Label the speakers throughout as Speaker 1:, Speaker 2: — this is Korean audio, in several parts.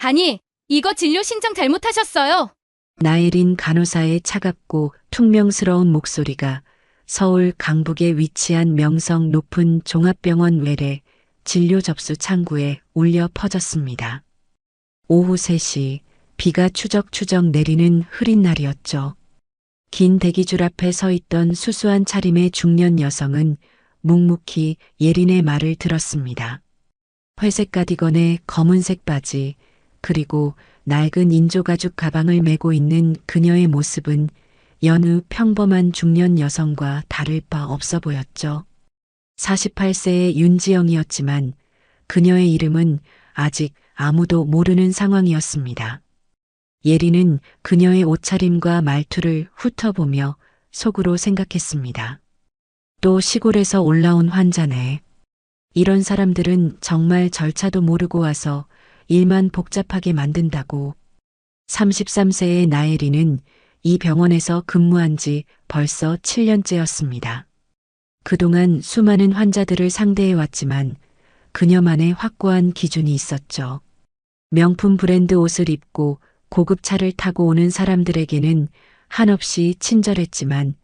Speaker 1: 아니, 이거 진료 신청 잘못하셨어요.
Speaker 2: 나혜린 간호사의 차갑고 퉁명스러운 목소리가 서울 강북에 위치한 명성 높은 종합병원 외래 진료 접수 창구에 울려 퍼졌습니다. 오후 3시 비가 추적추적 내리는 흐린 날이었죠. 긴 대기줄 앞에 서 있던 수수한 차림의 중년 여성은 묵묵히 예린의 말을 들었습니다. 회색 가디건에 검은색 바지, 그리고 낡은 인조가죽 가방을 메고 있는 그녀의 모습은 여느 평범한 중년 여성과 다를 바 없어 보였죠. 48세의 윤지영이었지만 그녀의 이름은 아직 아무도 모르는 상황이었습니다. 예린은 그녀의 옷차림과 말투를 훑어보며 속으로 생각했습니다. 또 시골에서 올라온 환자네. 이런 사람들은 정말 절차도 모르고 와서 일만 복잡하게 만든다고. 33세의 나혜리는 이 병원에서 근무한 지 벌써 7년째였습니다. 그동안 수많은 환자들을 상대해왔지만 그녀만의 확고한 기준이 있었죠. 명품 브랜드 옷을 입고 고급 차를 타고 오는 사람들에게는 한없이 친절했지만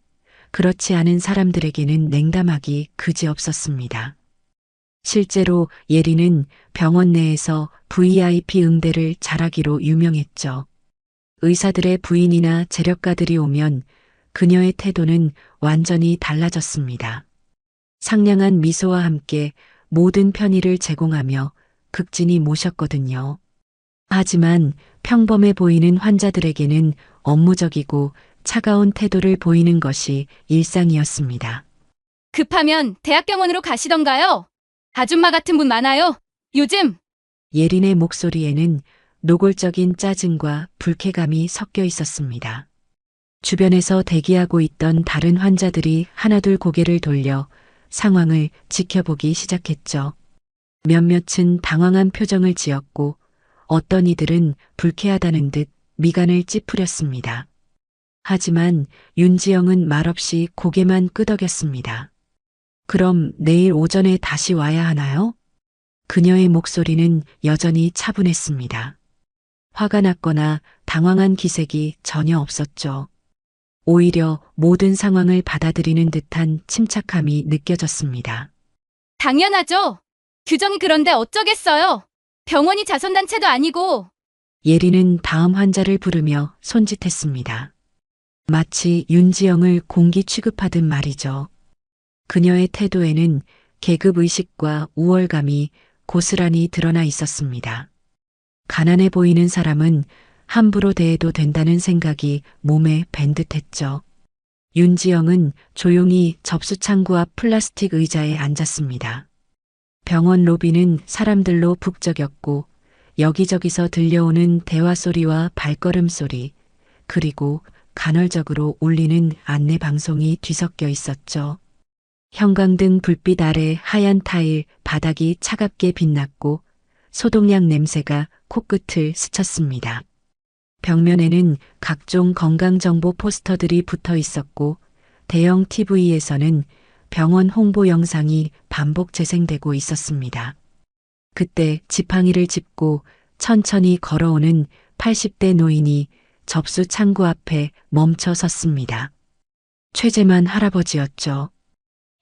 Speaker 2: 그렇지 않은 사람들에게는 냉담하기 그지없었습니다. 실제로 예린은 병원 내에서 VIP 응대를 잘하기로 유명했죠. 의사들의 부인이나 재력가들이 오면 그녀의 태도는 완전히 달라졌습니다. 상냥한 미소와 함께 모든 편의를 제공하며 극진히 모셨거든요. 하지만 평범해 보이는 환자들에게는 업무적이고 차가운 태도를 보이는 것이 일상이었습니다.
Speaker 1: 급하면 대학병원으로 가시던가요? 아줌마 같은 분 많아요. 요즘.
Speaker 2: 예린의 목소리에는 노골적인 짜증과 불쾌감이 섞여 있었습니다. 주변에서 대기하고 있던 다른 환자들이 하나둘 고개를 돌려 상황을 지켜보기 시작했죠. 몇몇은 당황한 표정을 지었고 어떤 이들은 불쾌하다는 듯 미간을 찌푸렸습니다. 하지만 윤지영은 말없이 고개만 끄덕였습니다. 그럼 내일 오전에 다시 와야 하나요? 그녀의 목소리는 여전히 차분했습니다. 화가 났거나 당황한 기색이 전혀 없었죠. 오히려 모든 상황을 받아들이는 듯한 침착함이 느껴졌습니다.
Speaker 1: 당연하죠. 규정이 그런데 어쩌겠어요. 병원이 자선단체도 아니고.
Speaker 2: 예린은 다음 환자를 부르며 손짓했습니다. 마치 윤지영을 공기 취급하듯 말이죠. 그녀의 태도에는 계급의식과 우월감이 고스란히 드러나 있었습니다. 가난해 보이는 사람은 함부로 대해도 된다는 생각이 몸에 밴 듯했죠. 윤지영은 조용히 접수창구 앞 플라스틱 의자에 앉았습니다. 병원 로비는 사람들로 북적였고 여기저기서 들려오는 대화 소리와 발걸음 소리, 그리고 간헐적으로 울리는 안내 방송이 뒤섞여 있었죠. 형광등 불빛 아래 하얀 타일 바닥이 차갑게 빛났고 소독약 냄새가 코끝을 스쳤습니다. 벽면에는 각종 건강정보 포스터들이 붙어 있었고 대형 TV에서는 병원 홍보 영상이 반복 재생되고 있었습니다. 그때 지팡이를 짚고 천천히 걸어오는 80대 노인이 접수 창구 앞에 멈춰 섰습니다. 최재만 할아버지였죠.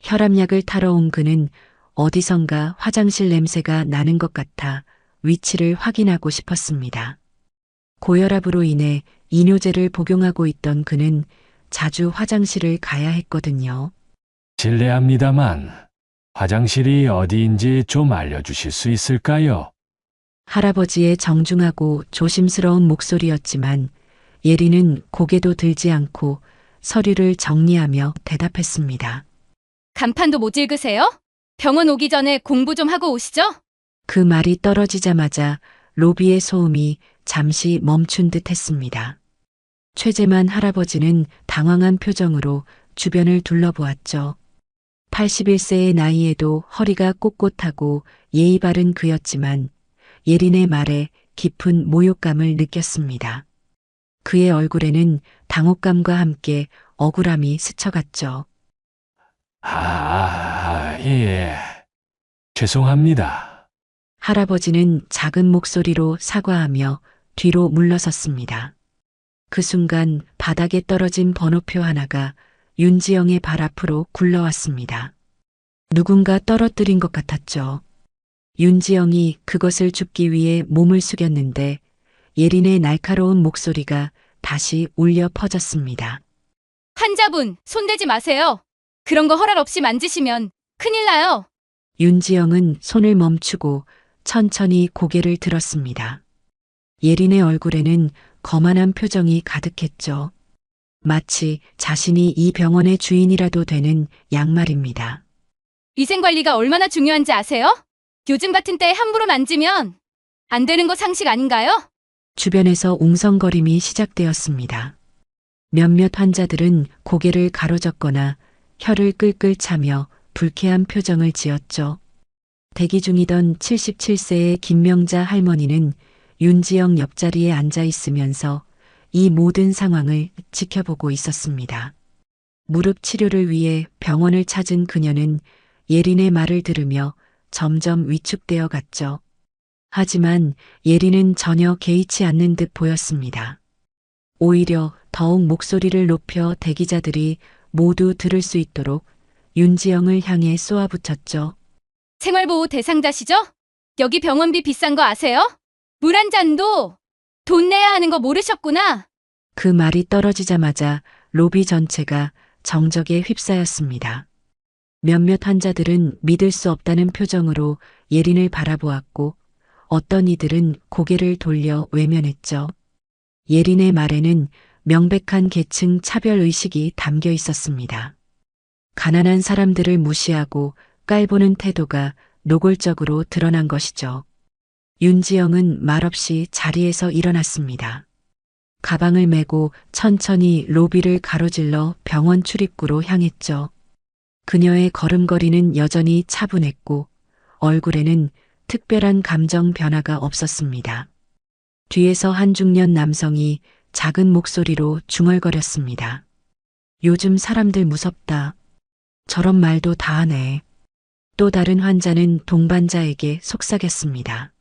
Speaker 2: 혈압약을 타러 온 그는 어디선가 화장실 냄새가 나는 것 같아 위치를 확인하고 싶었습니다. 고혈압으로 인해 이뇨제를 복용하고 있던 그는 자주 화장실을 가야 했거든요.
Speaker 3: 실례합니다만 화장실이 어디인지 좀 알려주실 수 있을까요?
Speaker 2: 할아버지의 정중하고 조심스러운 목소리였지만 예린은 고개도 들지 않고 서류를 정리하며 대답했습니다.
Speaker 1: 간판도 못 읽으세요? 병원 오기 전에 공부 좀 하고 오시죠?
Speaker 2: 그 말이 떨어지자마자 로비의 소음이 잠시 멈춘 듯 했습니다. 최재만 할아버지는 당황한 표정으로 주변을 둘러보았죠. 81세의 나이에도 허리가 꼿꼿하고 예의 바른 그였지만 예린의 말에 깊은 모욕감을 느꼈습니다. 그의 얼굴에는 당혹감과 함께 억울함이 스쳐갔죠.
Speaker 3: 예. 죄송합니다.
Speaker 2: 할아버지는 작은 목소리로 사과하며 뒤로 물러섰습니다. 그 순간 바닥에 떨어진 번호표 하나가 윤지영의 발 앞으로 굴러왔습니다. 누군가 떨어뜨린 것 같았죠. 윤지영이 그것을 줍기 위해 몸을 숙였는데 예린의 날카로운 목소리가 다시 울려 퍼졌습니다.
Speaker 1: 환자분, 손대지 마세요. 그런 거 허락 없이 만지시면 큰일 나요.
Speaker 2: 윤지영은 손을 멈추고 천천히 고개를 들었습니다. 예린의 얼굴에는 거만한 표정이 가득했죠. 마치 자신이 이 병원의 주인이라도 되는 양말입니다.
Speaker 1: 위생관리가 얼마나 중요한지 아세요? 요즘 같은 때에 함부로 만지면 안 되는 거 상식 아닌가요?
Speaker 2: 주변에서 웅성거림이 시작되었습니다. 몇몇 환자들은 고개를 가로젓거나 혀를 끌끌 차며 불쾌한 표정을 지었죠. 대기 중이던 77세의 김명자 할머니는 윤지영 옆자리에 앉아 있으면서 이 모든 상황을 지켜보고 있었습니다. 무릎 치료를 위해 병원을 찾은 그녀는 예린의 말을 들으며 점점 위축되어 갔죠. 하지만 예린은 전혀 개의치 않는 듯 보였습니다. 오히려 더욱 목소리를 높여 대기자들이 모두 들을 수 있도록 윤지영을 향해 쏘아붙였죠.
Speaker 1: 생활보호 대상자시죠? 여기 병원비 비싼 거 아세요? 물 한 잔도 돈 내야 하는 거 모르셨구나.
Speaker 2: 그 말이 떨어지자마자 로비 전체가 정적에 휩싸였습니다. 몇몇 환자들은 믿을 수 없다는 표정으로 예린을 바라보았고 어떤 이들은 고개를 돌려 외면했죠. 예린의 말에는 명백한 계층 차별 의식이 담겨 있었습니다. 가난한 사람들을 무시하고 깔보는 태도가 노골적으로 드러난 것이죠. 윤지영은 말없이 자리에서 일어났습니다. 가방을 메고 천천히 로비를 가로질러 병원 출입구로 향했죠. 그녀의 걸음걸이는 여전히 차분했고 얼굴에는 특별한 감정 변화가 없었습니다. 뒤에서 한 중년 남성이 작은 목소리로 중얼거렸습니다. 요즘 사람들 무섭다. 저런 말도 다 하네. 또 다른 환자는 동반자에게 속삭였습니다.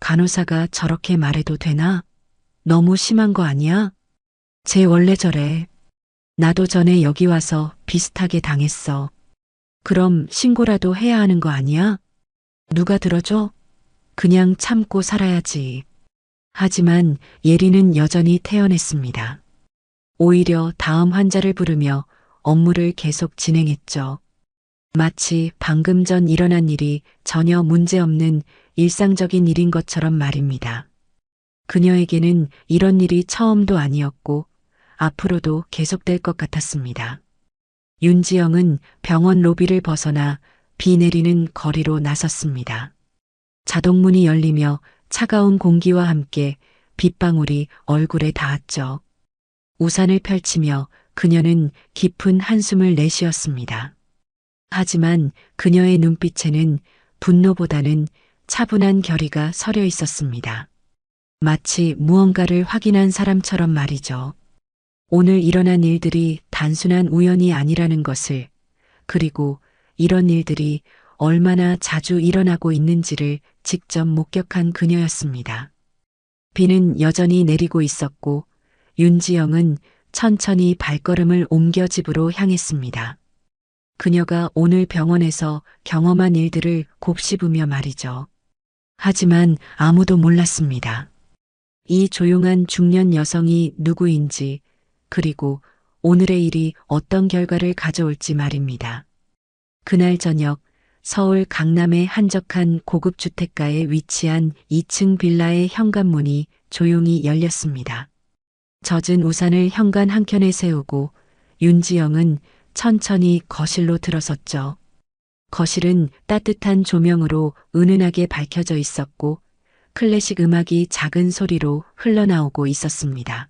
Speaker 2: 간호사가 저렇게 말해도 되나? 너무 심한 거 아니야? 쟤 원래 저래. 나도 전에 여기 와서 비슷하게 당했어. 그럼 신고라도 해야 하는 거 아니야? 누가 들어줘? 그냥 참고 살아야지. 하지만 예린은 여전히 태연했습니다. 오히려 다음 환자를 부르며 업무를 계속 진행했죠. 마치 방금 전 일어난 일이 전혀 문제없는 일상적인 일인 것처럼 말입니다. 그녀에게는 이런 일이 처음도 아니었고 앞으로도 계속될 것 같았습니다. 윤지영은 병원 로비를 벗어나 비 내리는 거리로 나섰습니다. 자동문이 열리며 차가운 공기와 함께 빗방울이 얼굴에 닿았죠. 우산을 펼치며 그녀는 깊은 한숨을 내쉬었습니다. 하지만 그녀의 눈빛에는 분노보다는 차분한 결의가 서려 있었습니다. 마치 무언가를 확인한 사람처럼 말이죠. 오늘 일어난 일들이 단순한 우연이 아니라는 것을, 그리고 이런 일들이 얼마나 자주 일어나고 있는지를 직접 목격한 그녀였습니다. 비는 여전히 내리고 있었고 윤지영은 천천히 발걸음을 옮겨 집으로 향했습니다. 그녀가 오늘 병원에서 경험한 일들을 곱씹으며 말이죠. 하지만 아무도 몰랐습니다. 이 조용한 중년 여성이 누구인지, 그리고 오늘의 일이 어떤 결과를 가져올지 말입니다. 그날 저녁 서울 강남의 한적한 고급 주택가에 위치한 2층 빌라의 현관문이 조용히 열렸습니다. 젖은 우산을 현관 한켠에 세우고 윤지영은 천천히 거실로 들어섰죠. 거실은 따뜻한 조명으로 은은하게 밝혀져 있었고 클래식 음악이 작은 소리로 흘러나오고 있었습니다.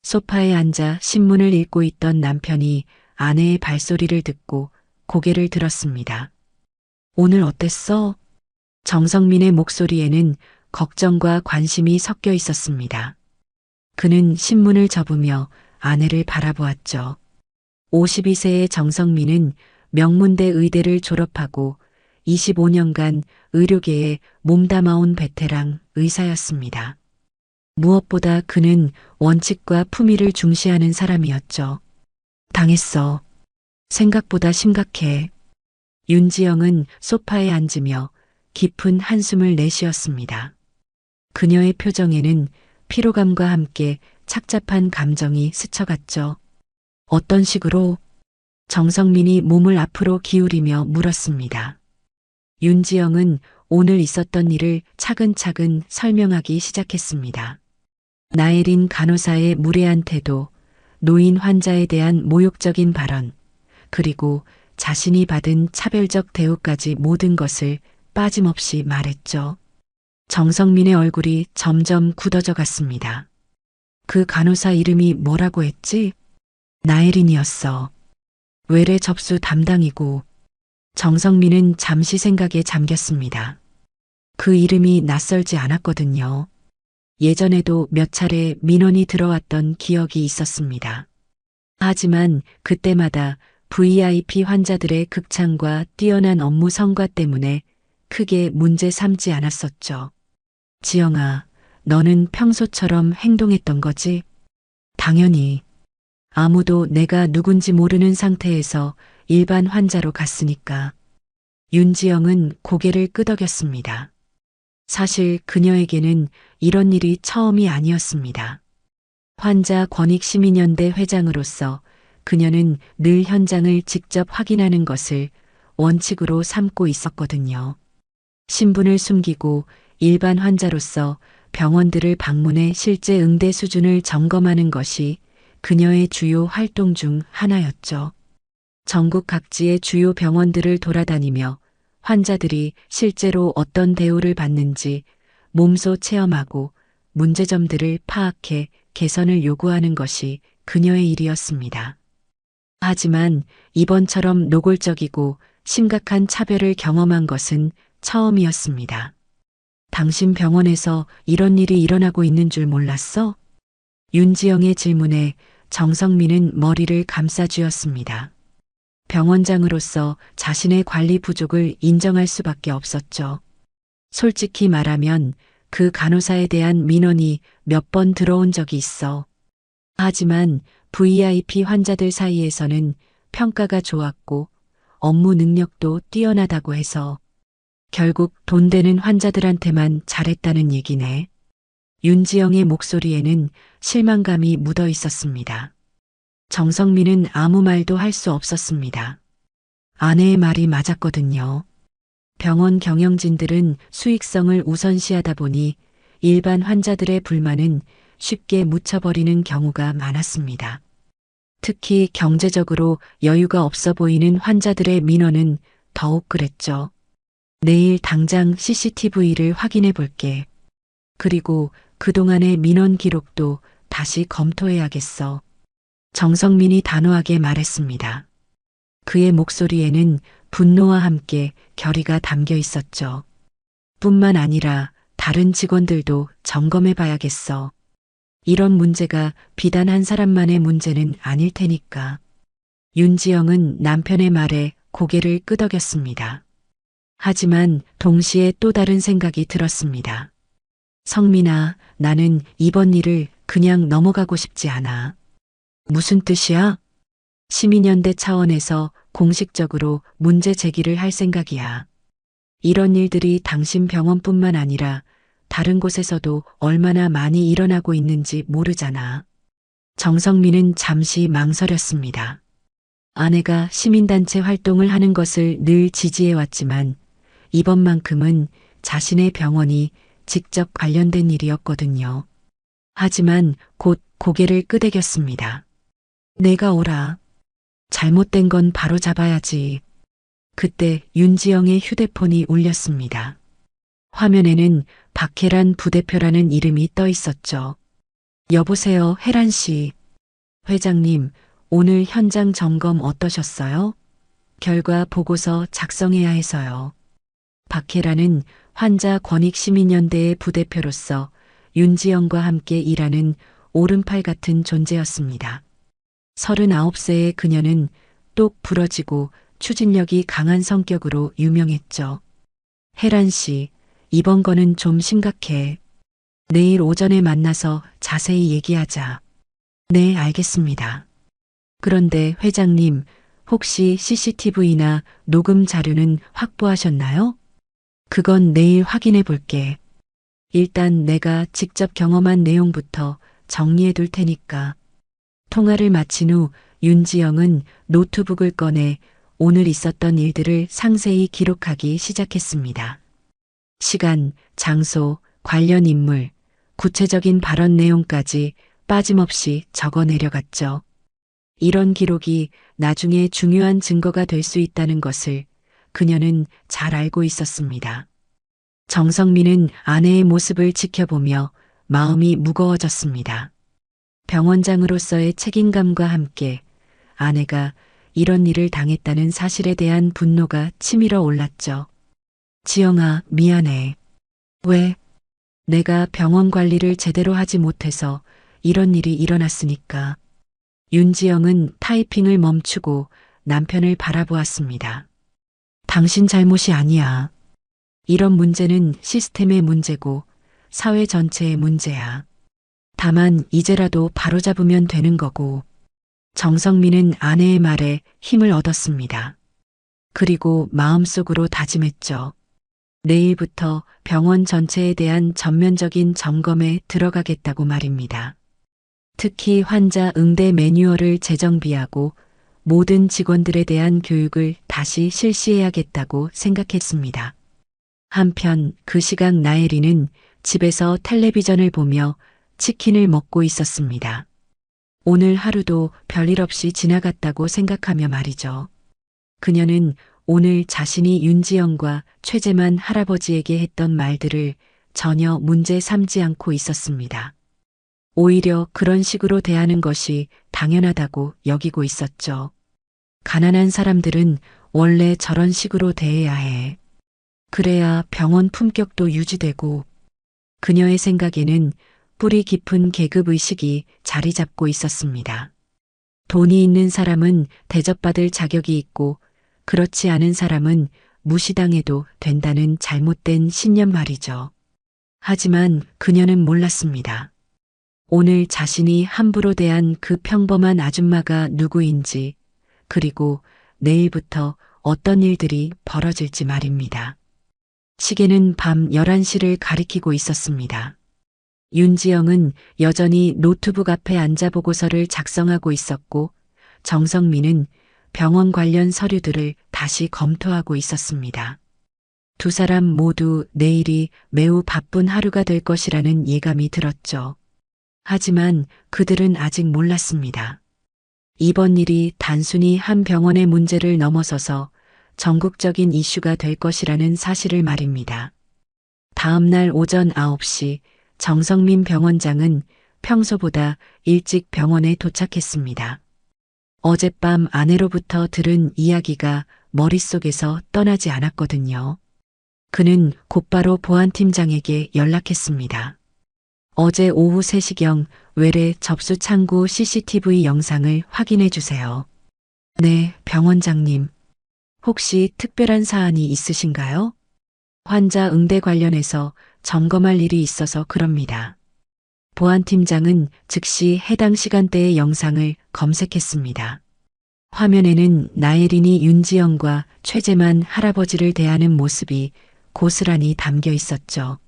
Speaker 2: 소파에 앉아 신문을 읽고 있던 남편이 아내의 발소리를 듣고 고개를 들었습니다. 오늘 어땠어? 정성민의 목소리에는 걱정과 관심이 섞여 있었습니다. 그는 신문을 접으며 아내를 바라보았죠. 52세의 정성민은 명문대 의대를 졸업하고 25년간 의료계에 몸담아온 베테랑 의사였습니다. 무엇보다 그는 원칙과 품위를 중시하는 사람이었죠. 당했어. 생각보다 심각해. 윤지영은 소파에 앉으며 깊은 한숨을 내쉬었습니다. 그녀의 표정에는 피로감과 함께 착잡한 감정이 스쳐갔죠. 어떤 식으로? 정성민이 몸을 앞으로 기울이며 물었습니다. 윤지영은 오늘 있었던 일을 차근차근 설명하기 시작했습니다. 나혜린 간호사의 무례한 태도, 노인 환자에 대한 모욕적인 발언, 그리고 자신이 받은 차별적 대우까지 모든 것을 빠짐없이 말했죠. 정성민의 얼굴이 점점 굳어져 갔습니다. 그 간호사 이름이 뭐라고 했지? 나혜린이었어. 외래 접수 담당이고. 정성민은 잠시 생각에 잠겼습니다. 그 이름이 낯설지 않았거든요. 예전에도 몇 차례 민원이 들어왔던 기억이 있었습니다. 하지만 그때마다 VIP 환자들의 극찬과 뛰어난 업무 성과 때문에 크게 문제 삼지 않았었죠. 지영아, 너는 평소처럼 행동했던 거지? 당연히. 아무도 내가 누군지 모르는 상태에서 일반 환자로 갔으니까. 윤지영은 고개를 끄덕였습니다. 사실 그녀에게는 이런 일이 처음이 아니었습니다. 환자 권익시민연대 회장으로서 그녀는 늘 현장을 직접 확인하는 것을 원칙으로 삼고 있었거든요. 신분을 숨기고 일반 환자로서 병원들을 방문해 실제 응대 수준을 점검하는 것이 그녀의 주요 활동 중 하나였죠. 전국 각지의 주요 병원들을 돌아다니며 환자들이 실제로 어떤 대우를 받는지 몸소 체험하고 문제점들을 파악해 개선을 요구하는 것이 그녀의 일이었습니다. 하지만 이번처럼 노골적이고 심각한 차별을 경험한 것은 처음이었습니다. 당신 병원에서 이런 일이 일어나고 있는 줄 몰랐어? 윤지영의 질문에 정성민은 머리를 감싸쥐었습니다. 병원장으로서 자신의 관리 부족을 인정할 수밖에 없었죠. 솔직히 말하면 그 간호사에 대한 민원이 몇 번 들어온 적이 있어. 하지만 VIP 환자들 사이에서는 평가가 좋았고 업무 능력도 뛰어나다고 해서 결국 돈 되는 환자들한테만 잘했다는 얘기네. 윤지영의 목소리에는 실망감이 묻어 있었습니다. 정성민은 아무 말도 할 수 없었습니다. 아내의 말이 맞았거든요. 병원 경영진들은 수익성을 우선시하다 보니 일반 환자들의 불만은 쉽게 묻혀버리는 경우가 많았습니다. 특히 경제적으로 여유가 없어 보이는 환자들의 민원은 더욱 그랬죠. 내일 당장 CCTV를 확인해 볼게. 그리고 그동안의 민원 기록도 다시 검토해야겠어. 정성민이 단호하게 말했습니다. 그의 목소리에는 분노와 함께 결의가 담겨 있었죠. 뿐만 아니라 다른 직원들도 점검해 봐야겠어. 이런 문제가 비단 한 사람만의 문제는 아닐 테니까. 윤지영은 남편의 말에 고개를 끄덕였습니다. 하지만 동시에 또 다른 생각이 들었습니다. 성민아, 나는 이번 일을 그냥 넘어가고 싶지 않아. 무슨 뜻이야? 시민연대 차원에서 공식적으로 문제 제기를 할 생각이야. 이런 일들이 당신 병원뿐만 아니라 다른 곳에서도 얼마나 많이 일어나고 있는지 모르잖아. 정성민은 잠시 망설였습니다. 아내가 시민단체 활동을 하는 것을 늘 지지해왔지만 이번만큼은 자신의 병원이 직접 관련된 일이었거든요. 하지만 곧 고개를 끄덕였습니다. 내가 오라. 잘못된 건 바로 잡아야지. 그때 윤지영의 휴대폰이 울렸습니다. 화면에는 박혜란 부대표라는 이름이 떠 있었죠. 여보세요, 혜란 씨. 회장님, 오늘 현장 점검 어떠셨어요? 결과 보고서 작성해야 해서요. 박혜란은 환자 권익시민연대의 부대표로서 윤지영과 함께 일하는 오른팔 같은 존재였습니다. 39세의 그녀는 똑 부러지고 추진력이 강한 성격으로 유명했죠. 혜란 씨, 이번 거는 좀 심각해. 내일 오전에 만나서 자세히 얘기하자. 네, 알겠습니다. 그런데 회장님, 혹시 CCTV나 녹음 자료는 확보하셨나요? 그건 내일 확인해 볼게. 일단 내가 직접 경험한 내용부터 정리해 둘 테니까. 통화를 마친 후 윤지영은 노트북을 꺼내 오늘 있었던 일들을 상세히 기록하기 시작했습니다. 시간, 장소, 관련 인물, 구체적인 발언 내용까지 빠짐없이 적어 내려갔죠. 이런 기록이 나중에 중요한 증거가 될 수 있다는 것을 그녀는 잘 알고 있었습니다. 정성민은 아내의 모습을 지켜보며 마음이 무거워졌습니다. 병원장으로서의 책임감과 함께 아내가 이런 일을 당했다는 사실에 대한 분노가 치밀어 올랐죠. 지영아, 미안해. 왜? 내가 병원 관리를 제대로 하지 못해서 이런 일이 일어났으니까. 윤지영은 타이핑을 멈추고 남편을 바라보았습니다. 당신 잘못이 아니야. 이런 문제는 시스템의 문제고 사회 전체의 문제야. 다만 이제라도 바로잡으면 되는 거고. 정성민은 아내의 말에 힘을 얻었습니다. 그리고 마음속으로 다짐했죠. 내일부터 병원 전체에 대한 전면적인 점검에 들어가겠다고 말입니다. 특히 환자 응대 매뉴얼을 재정비하고 모든 직원들에 대한 교육을 다시 실시해야겠다고 생각했습니다. 한편 그 시각 나혜리는 집에서 텔레비전을 보며 치킨을 먹고 있었습니다. 오늘 하루도 별일 없이 지나갔다고 생각하며 말이죠. 그녀는 오늘 자신이 윤지영과 최재만 할아버지에게 했던 말들을 전혀 문제 삼지 않고 있었습니다. 오히려 그런 식으로 대하는 것이 당연하다고 여기고 있었죠. 가난한 사람들은 원래 저런 식으로 대해야 해. 그래야 병원 품격도 유지되고. 그녀의 생각에는 뿌리 깊은 계급의식이 자리 잡고 있었습니다. 돈이 있는 사람은 대접받을 자격이 있고 그렇지 않은 사람은 무시당해도 된다는 잘못된 신념 말이죠. 하지만 그녀는 몰랐습니다. 오늘 자신이 함부로 대한 그 평범한 아줌마가 누구인지, 그리고 내일부터 어떤 일들이 벌어질지 말입니다. 시계는 밤 11시를 가리키고 있었습니다. 윤지영은 여전히 노트북 앞에 앉아 보고서를 작성하고 있었고 정성민은 병원 관련 서류들을 다시 검토하고 있었습니다. 두 사람 모두 내일이 매우 바쁜 하루가 될 것이라는 예감이 들었죠. 하지만 그들은 아직 몰랐습니다. 이번 일이 단순히 한 병원의 문제를 넘어서서 전국적인 이슈가 될 것이라는 사실을 말입니다. 다음 날 오전 9시 정성민 병원장은 평소보다 일찍 병원에 도착했습니다. 어젯밤 아내로부터 들은 이야기가 머릿속에서 떠나지 않았거든요. 그는 곧바로 보안팀장에게 연락했습니다. 어제 오후 3시경 외래 접수 창구 CCTV 영상을 확인해 주세요. 네, 병원장님. 혹시 특별한 사안이 있으신가요? 환자 응대 관련해서 점검할 일이 있어서 그럽니다. 보안팀장은 즉시 해당 시간대의 영상을 검색했습니다. 화면에는 나혜린이 윤지영과 최재만 할아버지를 대하는 모습이 고스란히 담겨 있었죠.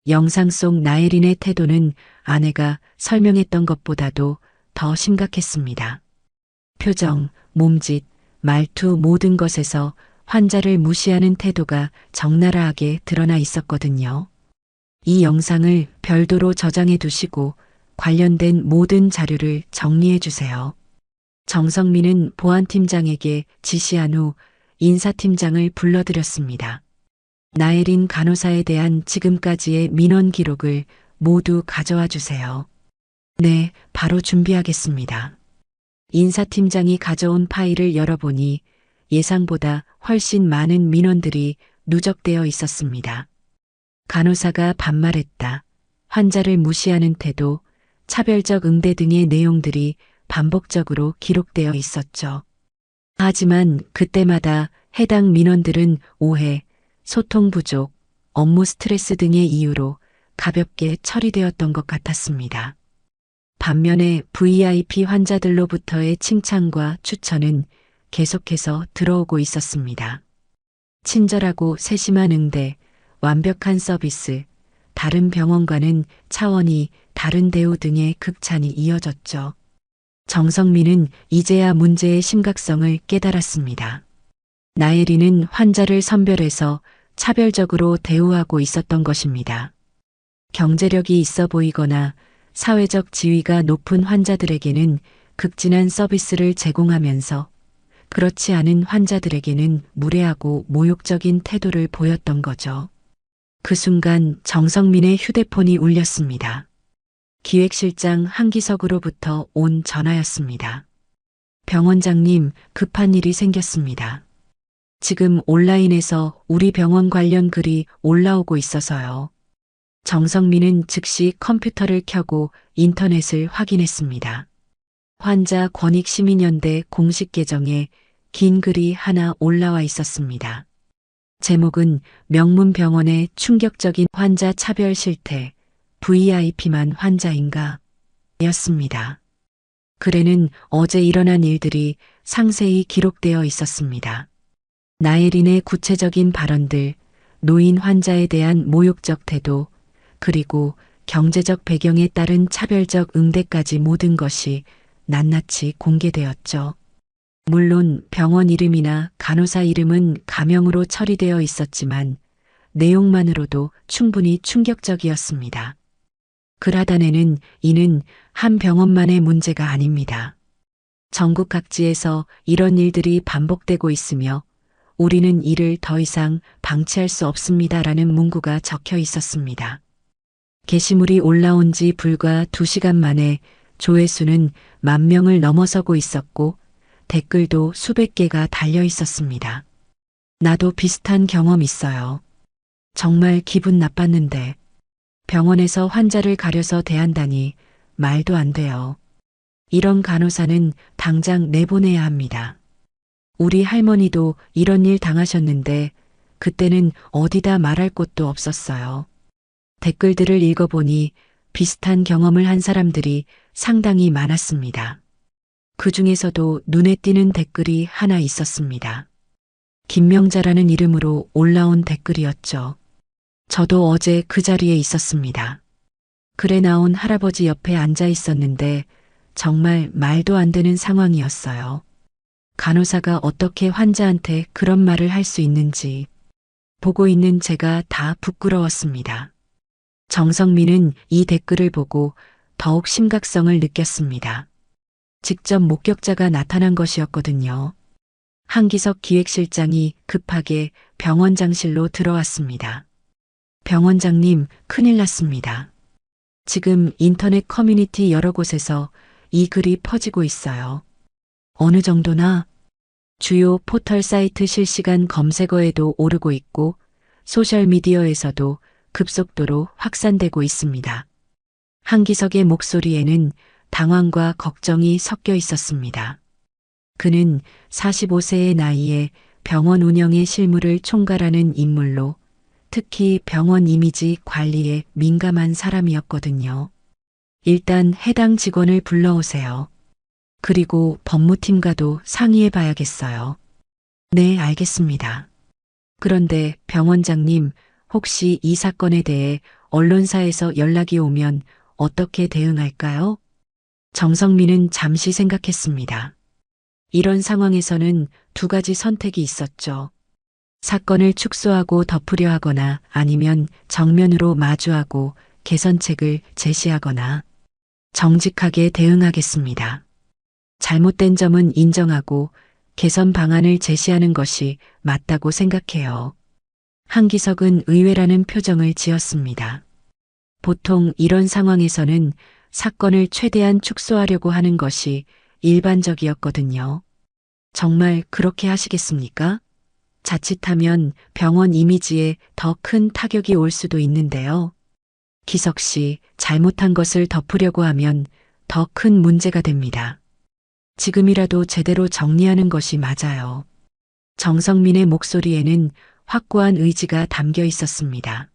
Speaker 2: 영상 속 나혜린의 태도는 아내가 설명했던 것보다도 더 심각했습니다. 표정, 몸짓, 말투 모든 것에서 환자를 무시하는 태도가 적나라하게 드러나 있었거든요. 이 영상을 별도로 저장해 두시고 관련된 모든 자료를 정리해 주세요. 정성민은 보안팀장에게 지시한 후 인사팀장을 불러들였습니다. 나혜린 간호사에 대한 지금까지의 민원 기록을 모두 가져와 주세요. 네, 바로 준비하겠습니다. 인사팀장이 가져온 파일을 열어보니 예상보다 훨씬 많은 민원들이 누적되어 있었습니다. 간호사가 반말했다, 환자를 무시하는 태도, 차별적 응대 등의 내용들이 반복적으로 기록되어 있었죠. 하지만 그때마다 해당 민원들은 오해, 소통 부족, 업무 스트레스 등의 이유로 가볍게 처리되었던 것 같았습니다. 반면에 VIP 환자들로부터의 칭찬과 추천은 계속해서 들어오고 있었습니다. 친절하고 세심한 응대, 완벽한 서비스, 다른 병원과는 차원이 다른 대우 등의 극찬이 이어졌죠. 정성민은 이제야 문제의 심각성을 깨달았습니다. 나혜리는 환자를 선별해서 차별적으로 대우하고 있었던 것입니다. 경제력이 있어 보이거나 사회적 지위가 높은 환자들에게는 극진한 서비스를 제공하면서 그렇지 않은 환자들에게는 무례하고 모욕적인 태도를 보였던 거죠. 그 순간 정성민의 휴대폰이 울렸습니다. 기획실장 한기석으로부터 온 전화였습니다. 병원장님, 급한 일이 생겼습니다. 지금 온라인에서 우리 병원 관련 글이 올라오고 있어서요. 정성민은 즉시 컴퓨터를 켜고 인터넷을 확인했습니다. 환자 권익시민연대 공식 계정에 긴 글이 하나 올라와 있었습니다. 제목은 명문병원의 충격적인 환자 차별 실태, VIP만 환자인가? 였습니다. 글에는 어제 일어난 일들이 상세히 기록되어 있었습니다. 나혜린의 구체적인 발언들, 노인 환자에 대한 모욕적 태도, 그리고 경제적 배경에 따른 차별적 응대까지 모든 것이 낱낱이 공개되었죠. 물론 병원 이름이나 간호사 이름은 가명으로 처리되어 있었지만 내용만으로도 충분히 충격적이었습니다. 글 하단에는 이는 한 병원만의 문제가 아닙니다. 전국 각지에서 이런 일들이 반복되고 있으며 우리는 이를 더 이상 방치할 수 없습니다라는 문구가 적혀 있었습니다. 게시물이 올라온 지 불과 2시간 만에 조회수는 10,000명을 넘어서고 있었고 댓글도 수백 개가 달려 있었습니다. 나도 비슷한 경험 있어요. 정말 기분 나빴는데 병원에서 환자를 가려서 대한다니 말도 안 돼요. 이런 간호사는 당장 내보내야 합니다. 우리 할머니도 이런 일 당하셨는데 그때는 어디다 말할 곳도 없었어요. 댓글들을 읽어보니 비슷한 경험을 한 사람들이 상당히 많았습니다. 그 중에서도 눈에 띄는 댓글이 하나 있었습니다. 김명자라는 이름으로 올라온 댓글이었죠. 저도 어제 그 자리에 있었습니다. 글에 나온 할아버지 옆에 앉아 있었는데 정말 말도 안 되는 상황이었어요. 간호사가 어떻게 환자한테 그런 말을 할 수 있는지 보고 있는 제가 다 부끄러웠습니다. 정성민은 이 댓글을 보고 더욱 심각성을 느꼈습니다. 직접 목격자가 나타난 것이었거든요. 한기석 기획실장이 급하게 병원장실로 들어왔습니다. 병원장님, 큰일 났습니다. 지금 인터넷 커뮤니티 여러 곳에서 이 글이 퍼지고 있어요. 어느 정도나? 주요 포털 사이트 실시간 검색어에도 오르고 있고 소셜미디어에서도 급속도로 확산되고 있습니다. 한기석의 목소리에는 당황과 걱정이 섞여 있었습니다. 그는 45세의 나이에 병원 운영의 실무를 총괄하는 인물로 특히 병원 이미지 관리에 민감한 사람이었거든요. 일단 해당 직원을 불러오세요. 그리고 법무팀과도 상의해 봐야겠어요. 네, 알겠습니다. 그런데 병원장님, 혹시 이 사건에 대해 언론사에서 연락이 오면 어떻게 대응할까요? 정성민은 잠시 생각했습니다. 이런 상황에서는 2가지 선택이 있었죠. 사건을 축소하고 덮으려 하거나 아니면 정면으로 마주하고 개선책을 제시하거나 정직하게 대응하겠습니다. 잘못된 점은 인정하고 개선 방안을 제시하는 것이 맞다고 생각해요. 한기석은 의외라는 표정을 지었습니다. 보통 이런 상황에서는 사건을 최대한 축소하려고 하는 것이 일반적이었거든요. 정말 그렇게 하시겠습니까? 자칫하면 병원 이미지에 더 큰 타격이 올 수도 있는데요. 기석 씨, 잘못한 것을 덮으려고 하면 더 큰 문제가 됩니다. 지금이라도 제대로 정리하는 것이 맞아요. 정성민의 목소리에는 확고한 의지가 담겨 있었습니다.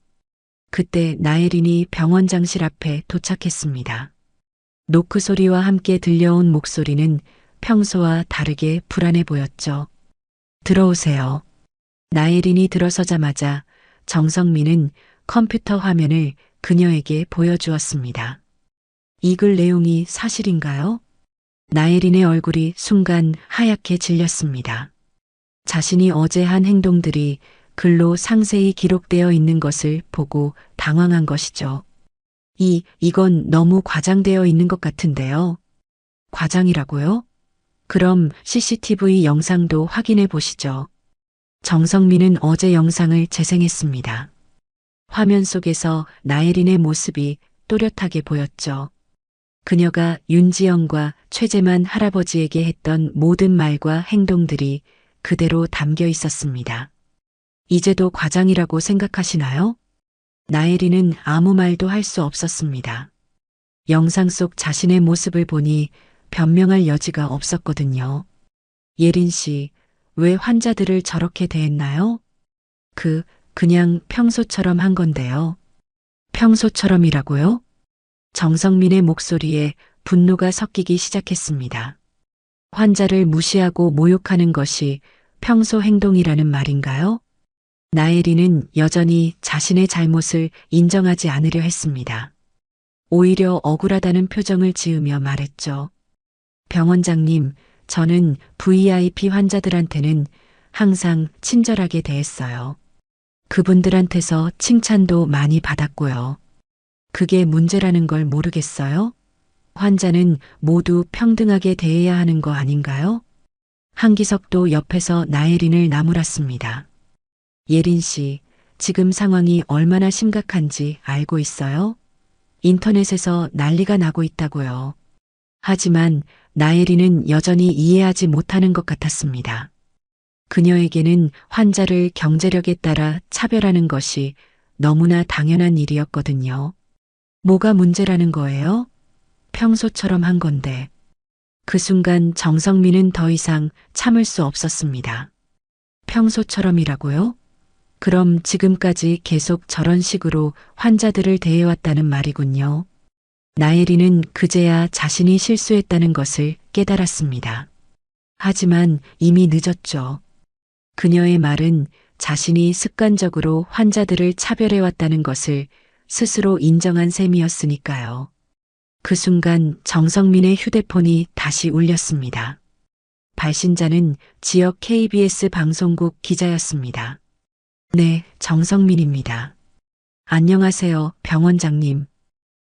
Speaker 2: 그때 나혜린이 병원장실 앞에 도착했습니다. 노크 소리와 함께 들려온 목소리는 평소와 다르게 불안해 보였죠. 들어오세요. 나혜린이 들어서자마자 정성민은 컴퓨터 화면을 그녀에게 보여주었습니다. 이 글 내용이 사실인가요? 나혜린의 얼굴이 순간 하얗게 질렸습니다. 자신이 어제 한 행동들이 글로 상세히 기록되어 있는 것을 보고 당황한 것이죠. 이건 너무 과장되어 있는 것 같은데요. 과장이라고요? 그럼 CCTV 영상도 확인해 보시죠. 정성민은 어제 영상을 재생했습니다. 화면 속에서 나혜린의 모습이 또렷하게 보였죠. 그녀가 윤지영과 최재만 할아버지에게 했던 모든 말과 행동들이 그대로 담겨 있었습니다. 이제도 과장이라고 생각하시나요? 나혜린은 아무 말도 할 수 없었습니다. 영상 속 자신의 모습을 보니 변명할 여지가 없었거든요. 예린 씨, 왜 환자들을 저렇게 대했나요? 그냥 평소처럼 한 건데요. 평소처럼이라고요? 정성민의 목소리에 분노가 섞이기 시작했습니다. 환자를 무시하고 모욕하는 것이 평소 행동이라는 말인가요? 나혜린은 여전히 자신의 잘못을 인정하지 않으려 했습니다. 오히려 억울하다는 표정을 지으며 말했죠. 병원장님, 저는 VIP 환자들한테는 항상 친절하게 대했어요. 그분들한테서 칭찬도 많이 받았고요. 그게 문제라는 걸 모르겠어요? 환자는 모두 평등하게 대해야 하는 거 아닌가요? 한기석도 옆에서 나혜린을 나무랐습니다. 예린 씨, 지금 상황이 얼마나 심각한지 알고 있어요? 인터넷에서 난리가 나고 있다고요. 하지만 나혜린은 여전히 이해하지 못하는 것 같았습니다. 그녀에게는 환자를 경제력에 따라 차별하는 것이 너무나 당연한 일이었거든요. 뭐가 문제라는 거예요? 평소처럼 한 건데. 그 순간 정성민은 더 이상 참을 수 없었습니다. 평소처럼이라고요? 그럼 지금까지 계속 저런 식으로 환자들을 대해왔다는 말이군요. 나혜린은 그제야 자신이 실수했다는 것을 깨달았습니다. 하지만 이미 늦었죠. 그녀의 말은 자신이 습관적으로 환자들을 차별해왔다는 것을 스스로 인정한 셈이었으니까요. 그 순간 정성민의 휴대폰이 다시 울렸습니다. 발신자는 지역 KBS 방송국 기자였습니다. 네, 정성민입니다. 안녕하세요, 병원장님.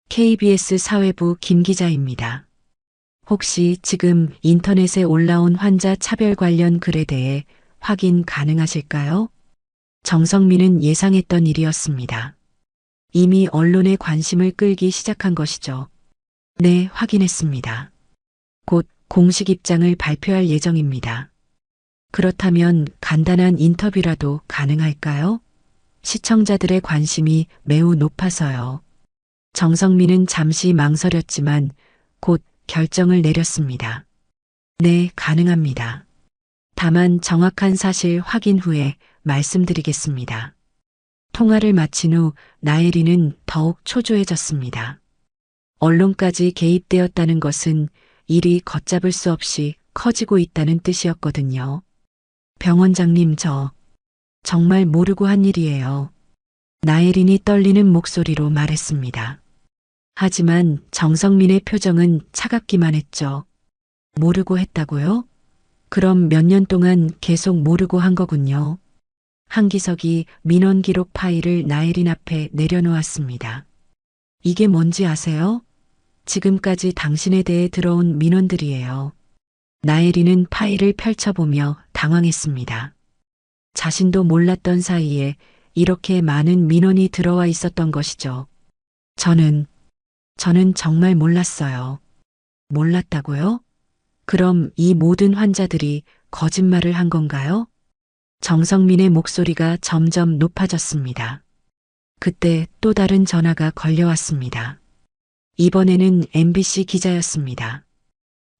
Speaker 2: KBS 사회부 김 기자입니다. 혹시 지금 인터넷에 올라온 환자 차별 관련 글에 대해 확인 가능하실까요? 정성민은 예상했던 일이었습니다. 이미 언론의 관심을 끌기 시작한 것이죠. 네, 확인했습니다. 곧 공식 입장을 발표할 예정입니다. 그렇다면 간단한 인터뷰라도 가능할까요? 시청자들의 관심이 매우 높아서요. 정성민은 잠시 망설였지만 곧 결정을 내렸습니다. 네, 가능합니다. 다만 정확한 사실 확인 후에 말씀드리겠습니다. 통화를 마친 후 나혜린은 더욱 초조해졌습니다. 언론까지 개입되었다는 것은 일이 걷잡을 수 없이 커지고 있다는 뜻이었거든요. 병원장님, 저 정말 모르고 한 일이에요. 나혜린이 떨리는 목소리로 말했습니다. 하지만 정성민의 표정은 차갑기만 했죠. 모르고 했다고요? 그럼 몇 년 동안 계속 모르고 한 거군요. 한기석이 민원 기록 파일을 나혜린 앞에 내려놓았습니다. 이게 뭔지 아세요? 지금까지 당신에 대해 들어온 민원들이에요. 나혜린은 파일을 펼쳐보며 당황했습니다. 자신도 몰랐던 사이에 이렇게 많은 민원이 들어와 있었던 것이죠. 저는 정말 몰랐어요. 몰랐다고요? 그럼 이 모든 환자들이 거짓말을 한 건가요? 정성민의 목소리가 점점 높아졌습니다. 그때 또 다른 전화가 걸려왔습니다. 이번에는 MBC 기자였습니다.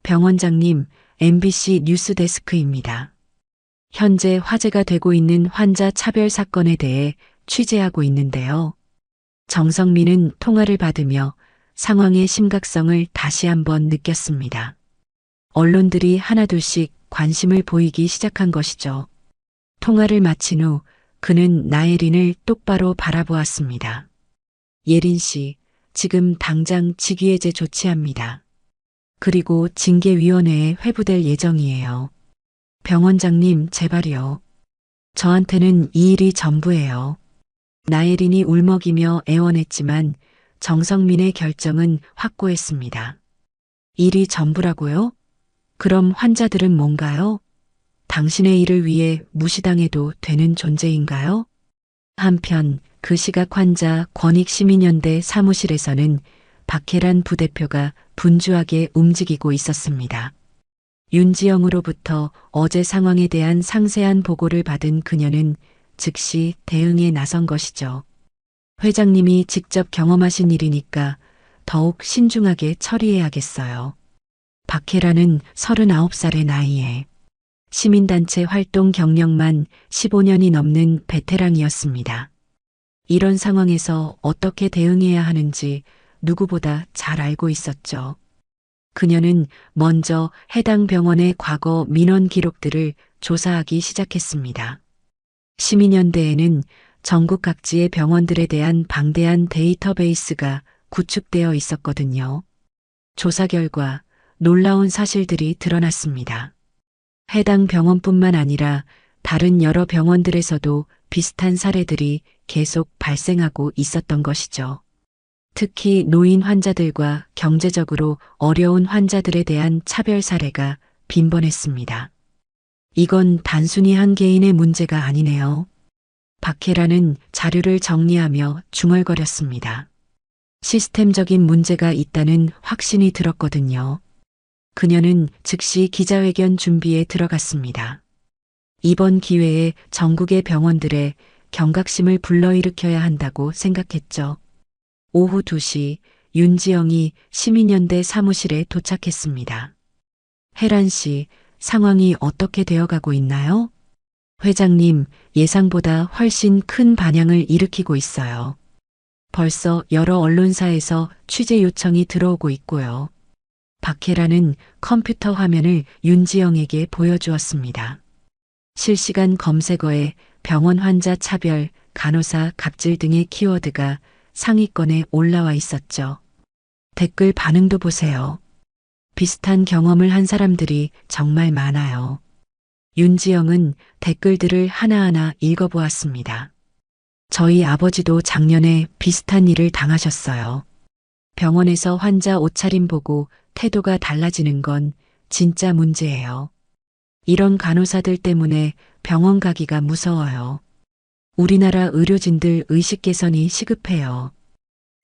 Speaker 2: 병원장님, MBC 뉴스데스크입니다. 현재 화제가 되고 있는 환자 차별 사건에 대해 취재하고 있는데요. 정성민은 통화를 받으며 상황의 심각성을 다시 한번 느꼈습니다. 언론들이 하나둘씩 관심을 보이기 시작한 것이죠. 통화를 마친 후 그는 나예린을 똑바로 바라보았습니다. 예린 씨, 지금 당장 직위해제 조치합니다. 그리고 징계위원회에 회부될 예정이에요. 병원장님, 제발요. 저한테는 이 일이 전부예요. 나예린이 울먹이며 애원했지만 정성민의 결정은 확고했습니다. 일이 전부라고요? 그럼 환자들은 뭔가요? 당신의 일을 위해 무시당해도 되는 존재인가요? 한편 그 시각 환자 권익시민연대 사무실에서는 박혜란 부대표가 분주하게 움직이고 있었습니다. 윤지영으로부터 어제 상황에 대한 상세한 보고를 받은 그녀는 즉시 대응에 나선 것이죠. 회장님이 직접 경험하신 일이니까 더욱 신중하게 처리해야겠어요. 박혜란은 39살의 나이에 시민단체 활동 경력만 15년이 넘는 베테랑이었습니다. 이런 상황에서 어떻게 대응해야 하는지 누구보다 잘 알고 있었죠. 그녀는 먼저 해당 병원의 과거 민원 기록들을 조사하기 시작했습니다. 시민연대에는 전국 각지의 병원들에 대한 방대한 데이터베이스가 구축되어 있었거든요. 조사 결과 놀라운 사실들이 드러났습니다. 해당 병원뿐만 아니라 다른 여러 병원들에서도 비슷한 사례들이 계속 발생하고 있었던 것이죠. 특히 노인 환자들과 경제적으로 어려운 환자들에 대한 차별 사례가 빈번했습니다. 이건 단순히 한 개인의 문제가 아니네요. 박혜라는 자료를 정리하며 중얼거렸습니다. 시스템적인 문제가 있다는 확신이 들었거든요. 그녀는 즉시 기자회견 준비에 들어갔습니다. 이번 기회에 전국의 병원들의 경각심을 불러일으켜야 한다고 생각했죠. 오후 2시 윤지영이 시민연대 사무실에 도착했습니다. 혜란 씨, 상황이 어떻게 되어가고 있나요? 회장님, 예상보다 훨씬 큰 반향을 일으키고 있어요. 벌써 여러 언론사에서 취재 요청이 들어오고 있고요. 박혜라는 컴퓨터 화면을 윤지영에게 보여주었습니다. 실시간 검색어에 병원 환자 차별, 간호사 갑질 등의 키워드가 상위권에 올라와 있었죠. 댓글 반응도 보세요. 비슷한 경험을 한 사람들이 정말 많아요. 윤지영은 댓글들을 하나하나 읽어보았습니다. 저희 아버지도 작년에 비슷한 일을 당하셨어요. 병원에서 환자 옷차림 보고 태도가 달라지는 건 진짜 문제예요. 이런 간호사들 때문에 병원 가기가 무서워요. 우리나라 의료진들 의식 개선이 시급해요.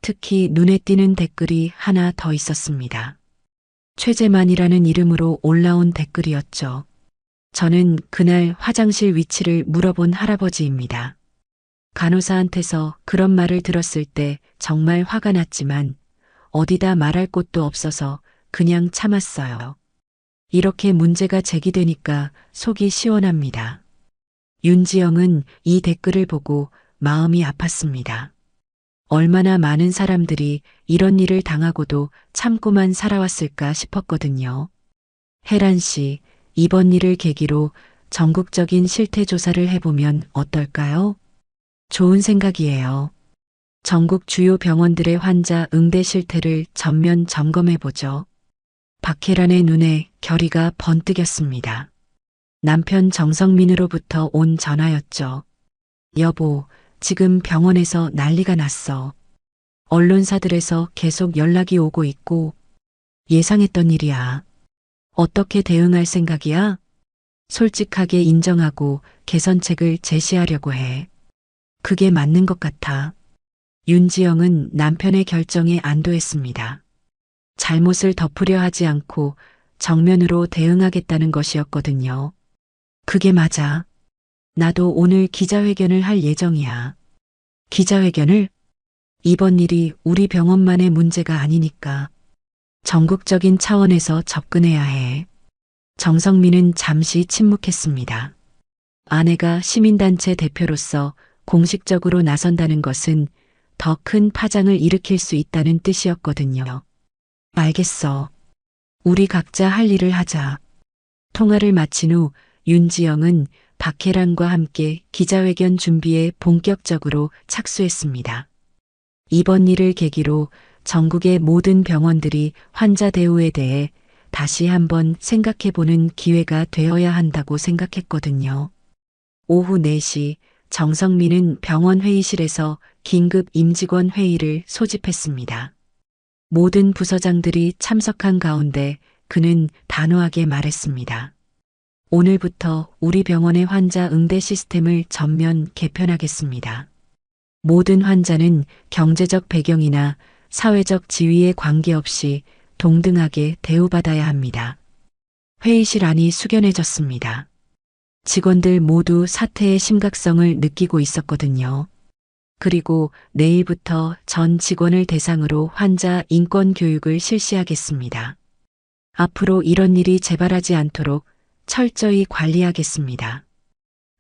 Speaker 2: 특히 눈에 띄는 댓글이 하나 더 있었습니다. 최재만이라는 이름으로 올라온 댓글이었죠. 저는 그날 화장실 위치를 물어본 할아버지입니다. 간호사한테서 그런 말을 들었을 때 정말 화가 났지만 어디다 말할 곳도 없어서 그냥 참았어요. 이렇게 문제가 제기되니까 속이 시원합니다. 윤지영은 이 댓글을 보고 마음이 아팠습니다. 얼마나 많은 사람들이 이런 일을 당하고도 참고만 살아왔을까 싶었거든요. 혜란 씨, 이번 일을 계기로 전국적인 실태 조사를 해보면 어떨까요? 좋은 생각이에요. 전국 주요 병원들의 환자 응대 실태를 전면 점검해보죠. 박혜란의 눈에 결의가 번뜩였습니다. 남편 정성민으로부터 온 전화였죠. 여보, 지금 병원에서 난리가 났어. 언론사들에서 계속 연락이 오고 있고 예상했던 일이야. 어떻게 대응할 생각이야? 솔직하게 인정하고 개선책을 제시하려고 해. 그게 맞는 것 같아. 윤지영은 남편의 결정에 안도했습니다. 잘못을 덮으려 하지 않고 정면으로 대응하겠다는 것이었거든요. 그게 맞아. 나도 오늘 기자회견을 할 예정이야. 기자회견을? 이번 일이 우리 병원만의 문제가 아니니까 전국적인 차원에서 접근해야 해. 정성민은 잠시 침묵했습니다. 아내가 시민단체 대표로서 공식적으로 나선다는 것은 더 큰 파장을 일으킬 수 있다는 뜻이었거든요. 알겠어. 우리 각자 할 일을 하자. 통화를 마친 후 윤지영은 박혜란과 함께 기자회견 준비에 본격적으로 착수했습니다. 이번 일을 계기로 전국의 모든 병원들이 환자 대우에 대해 다시 한번 생각해보는 기회가 되어야 한다고 생각했거든요. 오후 4시 정성민은 병원 회의실에서 긴급 임직원 회의를 소집했습니다. 모든 부서장들이 참석한 가운데 그는 단호하게 말했습니다. 오늘부터 우리 병원의 환자 응대 시스템을 전면 개편하겠습니다. 모든 환자는 경제적 배경이나 사회적 지위에 관계없이 동등하게 대우받아야 합니다. 회의실 안이 숙연해졌습니다. 직원들 모두 사태의 심각성을 느끼고 있었거든요. 그리고 내일부터 전 직원을 대상으로 환자 인권 교육을 실시하겠습니다. 앞으로 이런 일이 재발하지 않도록 철저히 관리하겠습니다.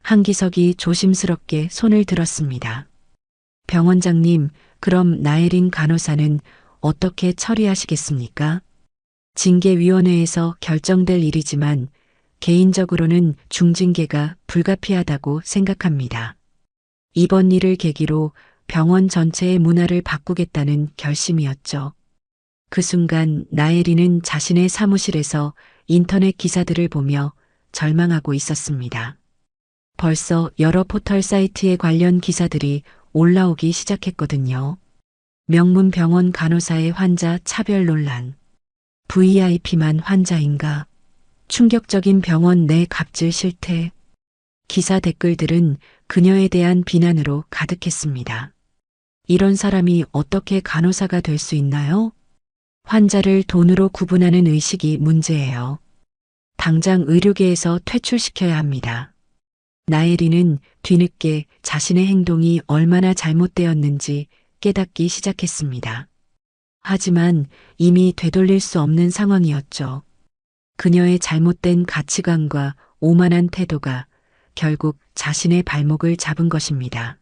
Speaker 2: 한기석이 조심스럽게 손을 들었습니다. 병원장님, 그럼 나혜린 간호사는 어떻게 처리하시겠습니까? 징계위원회에서 결정될 일이지만 개인적으로는 중징계가 불가피하다고 생각합니다. 이번 일을 계기로 병원 전체의 문화를 바꾸겠다는 결심이었죠. 그 순간 나혜린은 자신의 사무실에서 인터넷 기사들을 보며 절망하고 있었습니다. 벌써 여러 포털 사이트에 관련 기사들이 올라오기 시작했거든요. 명문 병원 간호사의 환자 차별 논란. VIP만 환자인가? 충격적인 병원 내 갑질 실태. 기사 댓글들은 그녀에 대한 비난으로 가득했습니다. 이런 사람이 어떻게 간호사가 될 수 있나요? 환자를 돈으로 구분하는 의식이 문제예요. 당장 의료계에서 퇴출시켜야 합니다. 나혜린은 뒤늦게 자신의 행동이 얼마나 잘못되었는지 깨닫기 시작했습니다. 하지만 이미 되돌릴 수 없는 상황이었죠. 그녀의 잘못된 가치관과 오만한 태도가 결국 자신의 발목을 잡은 것입니다.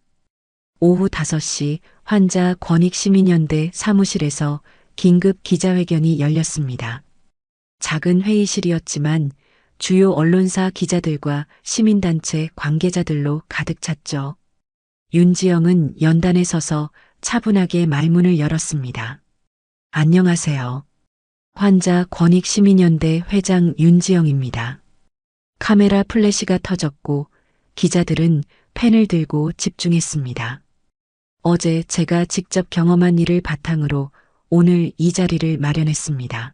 Speaker 2: 오후 5시 환자 권익시민연대 사무실에서 긴급 기자회견이 열렸습니다. 작은 회의실이었지만 주요 언론사 기자들과 시민단체 관계자들로 가득 찼죠. 윤지영은 연단에 서서 차분하게 말문을 열었습니다. 안녕하세요. 환자 권익시민연대 회장 윤지영입니다. 카메라 플래시가 터졌고 기자들은 펜을 들고 집중했습니다. 어제 제가 직접 경험한 일을 바탕으로 오늘 이 자리를 마련했습니다.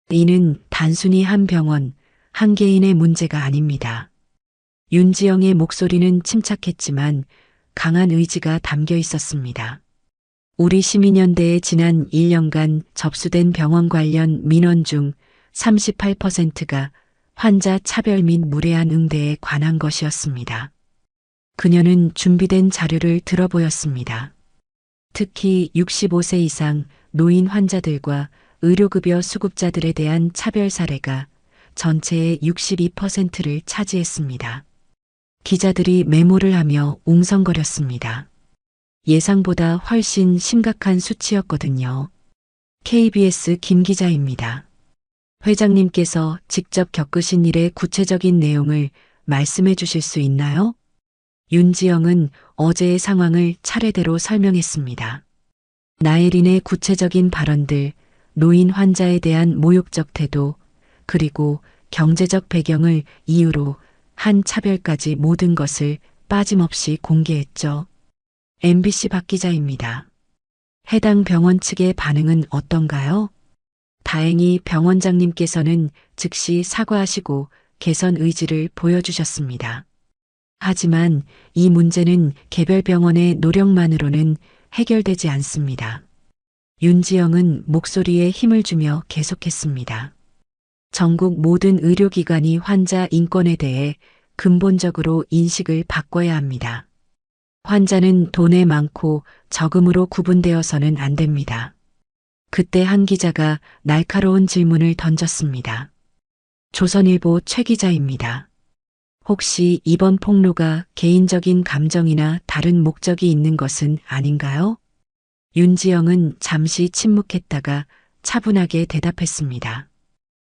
Speaker 2: 이는 단순히 한 병원, 한 개인의 문제가 아닙니다. 윤지영의 목소리는 침착했지만 강한 의지가 담겨 있었습니다. 우리 시민연대에 지난 1년간 접수된 병원 관련 민원 중 38%가 환자 차별 및 무례한 응대에 관한 것이었습니다. 그녀는 준비된 자료를 들어보였습니다. 특히 65세 이상 노인 환자들과 의료급여 수급자들에 대한 차별 사례가 전체의 62%를 차지했습니다. 기자들이 메모를 하며 웅성거렸습니다. 예상보다 훨씬 심각한 수치였거든요. KBS 김 기자입니다. 회장님께서 직접 겪으신 일의 구체적인 내용을 말씀해 주실 수 있나요? 윤지영은 어제의 상황을 차례대로 설명했습니다. 나혜린의 구체적인 발언들, 노인 환자에 대한 모욕적 태도, 그리고 경제적 배경을 이유로 한 차별까지 모든 것을 빠짐없이 공개했죠. MBC 박 기자입니다. 해당 병원 측의 반응은 어떤가요? 다행히 병원장님께서는 즉시 사과하시고 개선 의지를 보여주셨습니다. 하지만 이 문제는 개별 병원의 노력만으로는 해결되지 않습니다. 윤지영은 목소리에 힘을 주며 계속했습니다. 전국 모든 의료기관이 환자 인권에 대해 근본적으로 인식을 바꿔야 합니다. 환자는 돈에 많고 적음으로 구분되어서는 안 됩니다. 그때 한 기자가 날카로운 질문을 던졌습니다. 조선일보 최 기자입니다. 혹시 이번 폭로가 개인적인 감정이나 다른 목적이 있는 것은 아닌가요? 윤지영은 잠시 침묵했다가 차분하게 대답했습니다.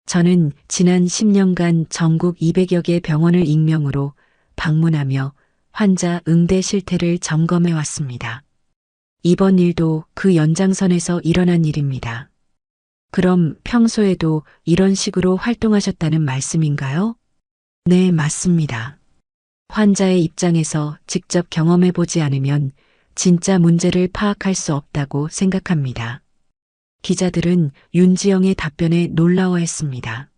Speaker 2: 저는 지난 10년간 전국 200여 개 병원을 익명으로 방문하며 환자 응대 실태를 점검해 왔습니다. 이번 일도 그 연장선에서 일어난 일입니다. 그럼 평소에도 이런 식으로 활동하셨다는 말씀인가요? 네, 맞습니다. 환자의 입장에서 직접 경험해 보지 않으면 진짜 문제를 파악할 수 없다고 생각합니다. 기자들은 윤지영의 답변에 놀라워했습니다.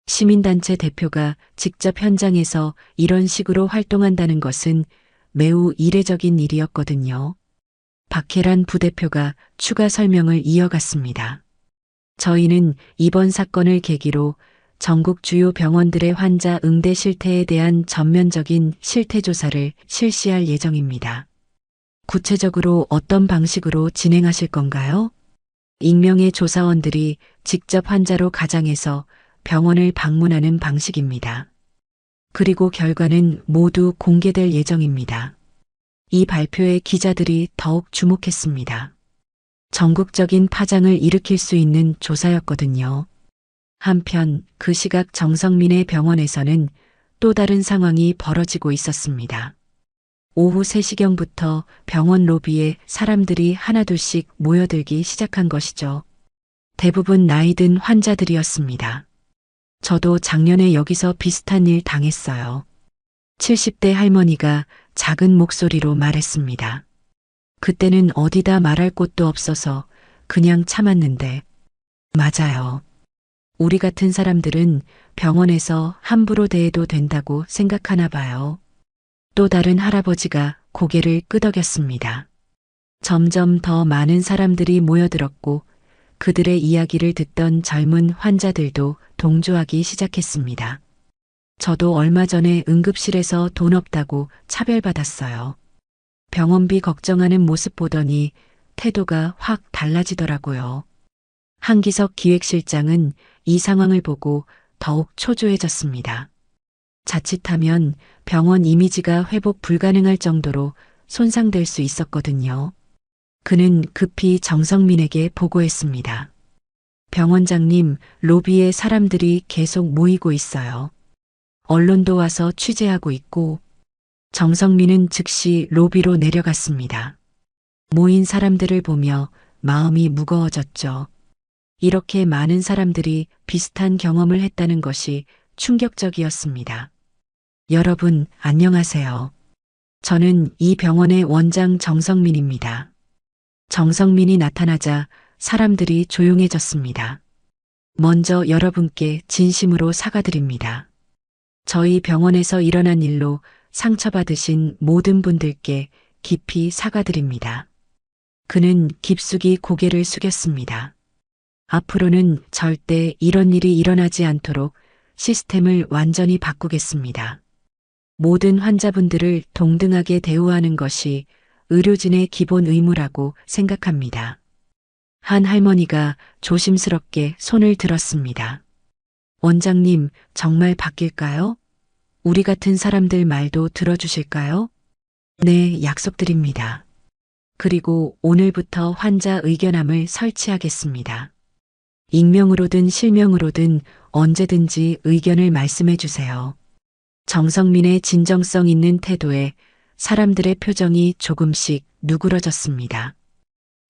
Speaker 2: 시민단체 대표가 직접 현장에서 이런 식으로 활동한다는 것은 매우 이례적인 일이었거든요. 박혜란 부대표가 추가 설명을 이어갔습니다. 저희는 이번 사건을 계기로 전국 주요 병원들의 환자 응대 실태에 대한 전면적인 실태 조사를 실시할 예정입니다. 구체적으로 어떤 방식으로 진행하실 건가요? 익명의 조사원들이 직접 환자로 가장해서 병원을 방문하는 방식입니다. 그리고 결과는 모두 공개될 예정입니다. 이 발표에 기자들이 더욱 주목했습니다. 전국적인 파장을 일으킬 수 있는 조사였거든요. 한편 그 시각 정성민의 병원에서는 또 다른 상황이 벌어지고 있었습니다. 오후 3시경부터 병원 로비에 사람들이 하나둘씩 모여들기 시작한 것이죠. 대부분 나이 든 환자들이었습니다. 저도 작년에 여기서 비슷한 일 당했어요. 70대 할머니가 작은 목소리로 말했습니다. 그때는 어디다 말할 곳도 없어서 그냥 참았는데, 맞아요. 우리 같은 사람들은 병원에서 함부로 대해도 된다고 생각하나 봐요. 또 다른 할아버지가 고개를 끄덕였습니다. 점점 더 많은 사람들이 모여들었고 그들의 이야기를 듣던 젊은 환자들도 동조하기 시작했습니다. 저도 얼마 전에 응급실에서 돈 없다고 차별받았어요. 병원비 걱정하는 모습 보더니 태도가 확 달라지더라고요. 한기석 기획실장은 이 상황을 보고 더욱 초조해졌습니다. 자칫하면 병원 이미지가 회복 불가능할 정도로 손상될 수 있었거든요. 그는 급히 정성민에게 보고했습니다. 병원장님, 로비에 사람들이 계속 모이고 있어요. 언론도 와서 취재하고 있고. 정성민은 즉시 로비로 내려갔습니다. 모인 사람들을 보며 마음이 무거워졌죠. 이렇게 많은 사람들이 비슷한 경험을 했다는 것이 충격적이었습니다. 여러분, 안녕하세요. 저는 이 병원의 원장 정성민입니다. 정성민이 나타나자 사람들이 조용해졌습니다. 먼저 여러분께 진심으로 사과드립니다. 저희 병원에서 일어난 일로 상처받으신 모든 분들께 깊이 사과드립니다. 그는 깊숙이 고개를 숙였습니다. 앞으로는 절대 이런 일이 일어나지 않도록 시스템을 완전히 바꾸겠습니다. 모든 환자분들을 동등하게 대우하는 것이 의료진의 기본 의무라고 생각합니다. 한 할머니가 조심스럽게 손을 들었습니다. 원장님, 정말 바뀔까요? 우리 같은 사람들 말도 들어주실까요? 네, 약속드립니다. 그리고 오늘부터 환자 의견함을 설치하겠습니다. 익명으로든 실명으로든 언제든지 의견을 말씀해 주세요. 정성민의 진정성 있는 태도에 사람들의 표정이 조금씩 누그러졌습니다.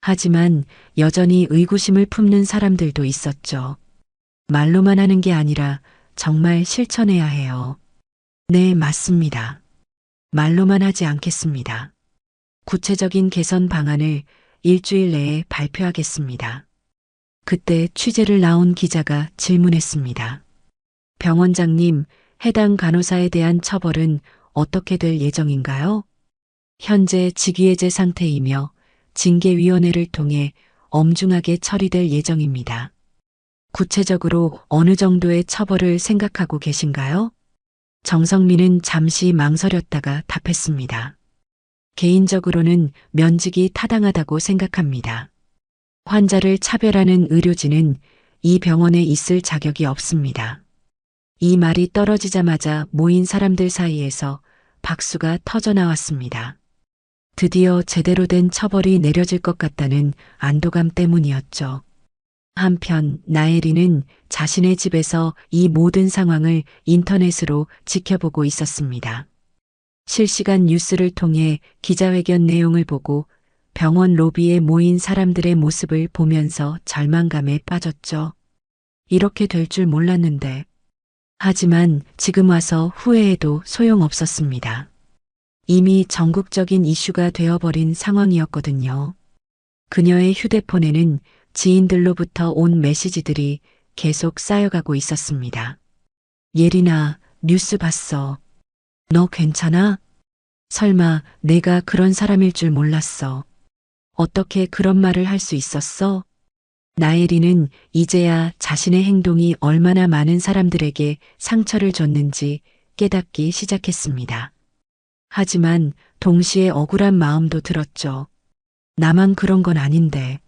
Speaker 2: 하지만 여전히 의구심을 품는 사람들도 있었죠. 말로만 하는 게 아니라 정말 실천해야 해요. 네, 맞습니다. 말로만 하지 않겠습니다. 구체적인 개선 방안을 일주일 내에 발표하겠습니다. 그때 취재를 나온 기자가 질문했습니다. 병원장님, 해당 간호사에 대한 처벌은 어떻게 될 예정인가요? 현재 직위해제 상태이며 징계위원회를 통해 엄중하게 처리될 예정입니다. 구체적으로 어느 정도의 처벌을 생각하고 계신가요? 정성민은 잠시 망설였다가 답했습니다. 개인적으로는 면직이 타당하다고 생각합니다. 환자를 차별하는 의료진은 이 병원에 있을 자격이 없습니다. 이 말이 떨어지자마자 모인 사람들 사이에서 박수가 터져 나왔습니다. 드디어 제대로 된 처벌이 내려질 것 같다는 안도감 때문이었죠. 한편 나혜리는 자신의 집에서 이 모든 상황을 인터넷으로 지켜보고 있었습니다. 실시간 뉴스를 통해 기자회견 내용을 보고 병원 로비에 모인 사람들의 모습을 보면서 절망감에 빠졌죠. 이렇게 될 줄 몰랐는데. 하지만 지금 와서 후회해도 소용없었습니다. 이미 전국적인 이슈가 되어버린 상황이었거든요. 그녀의 휴대폰에는 지인들로부터 온 메시지들이 계속 쌓여가고 있었습니다. 예린아, 뉴스 봤어. 너 괜찮아? 설마 내가 그런 사람일 줄 몰랐어. 어떻게 그런 말을 할 수 있었어? 나혜리는 이제야 자신의 행동이 얼마나 많은 사람들에게 상처를 줬는지 깨닫기 시작했습니다. 하지만 동시에 억울한 마음도 들었죠. 나만 그런 건 아닌데.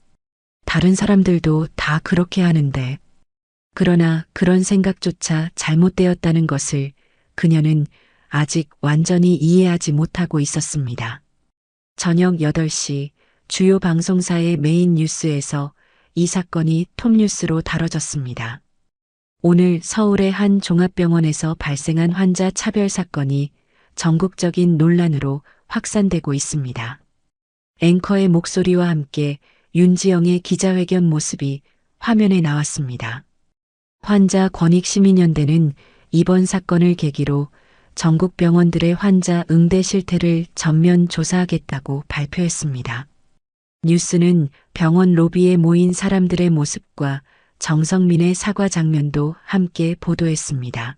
Speaker 2: 다른 사람들도 다 그렇게 하는데. 그러나 그런 생각조차 잘못되었다는 것을 그녀는 아직 완전히 이해하지 못하고 있었습니다. 저녁 8시 주요 방송사의 메인 뉴스에서 이 사건이 톱뉴스로 다뤄졌습니다. 오늘 서울의 한 종합병원에서 발생한 환자 차별 사건이 전국적인 논란으로 확산되고 있습니다. 앵커의 목소리와 함께 윤지영의 기자회견 모습이 화면에 나왔습니다. 환자 권익시민연대는 이번 사건을 계기로 전국 병원들의 환자 응대 실태를 전면 조사하겠다고 발표했습니다. 뉴스는 병원 로비에 모인 사람들의 모습과 정성민의 사과 장면도 함께 보도했습니다.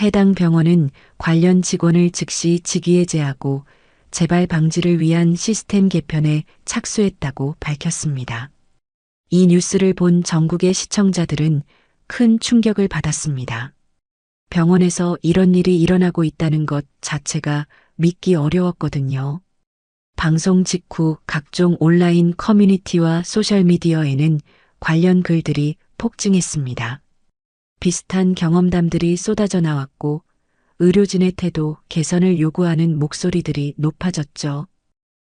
Speaker 2: 해당 병원은 관련 직원을 즉시 직위해제하고 재발 방지를 위한 시스템 개편에 착수했다고 밝혔습니다. 이 뉴스를 본 전국의 시청자들은 큰 충격을 받았습니다. 병원에서 이런 일이 일어나고 있다는 것 자체가 믿기 어려웠거든요. 방송 직후 각종 온라인 커뮤니티와 소셜미디어에는 관련 글들이 폭증했습니다. 비슷한 경험담들이 쏟아져 나왔고 의료진의 태도 개선을 요구하는 목소리들이 높아졌죠.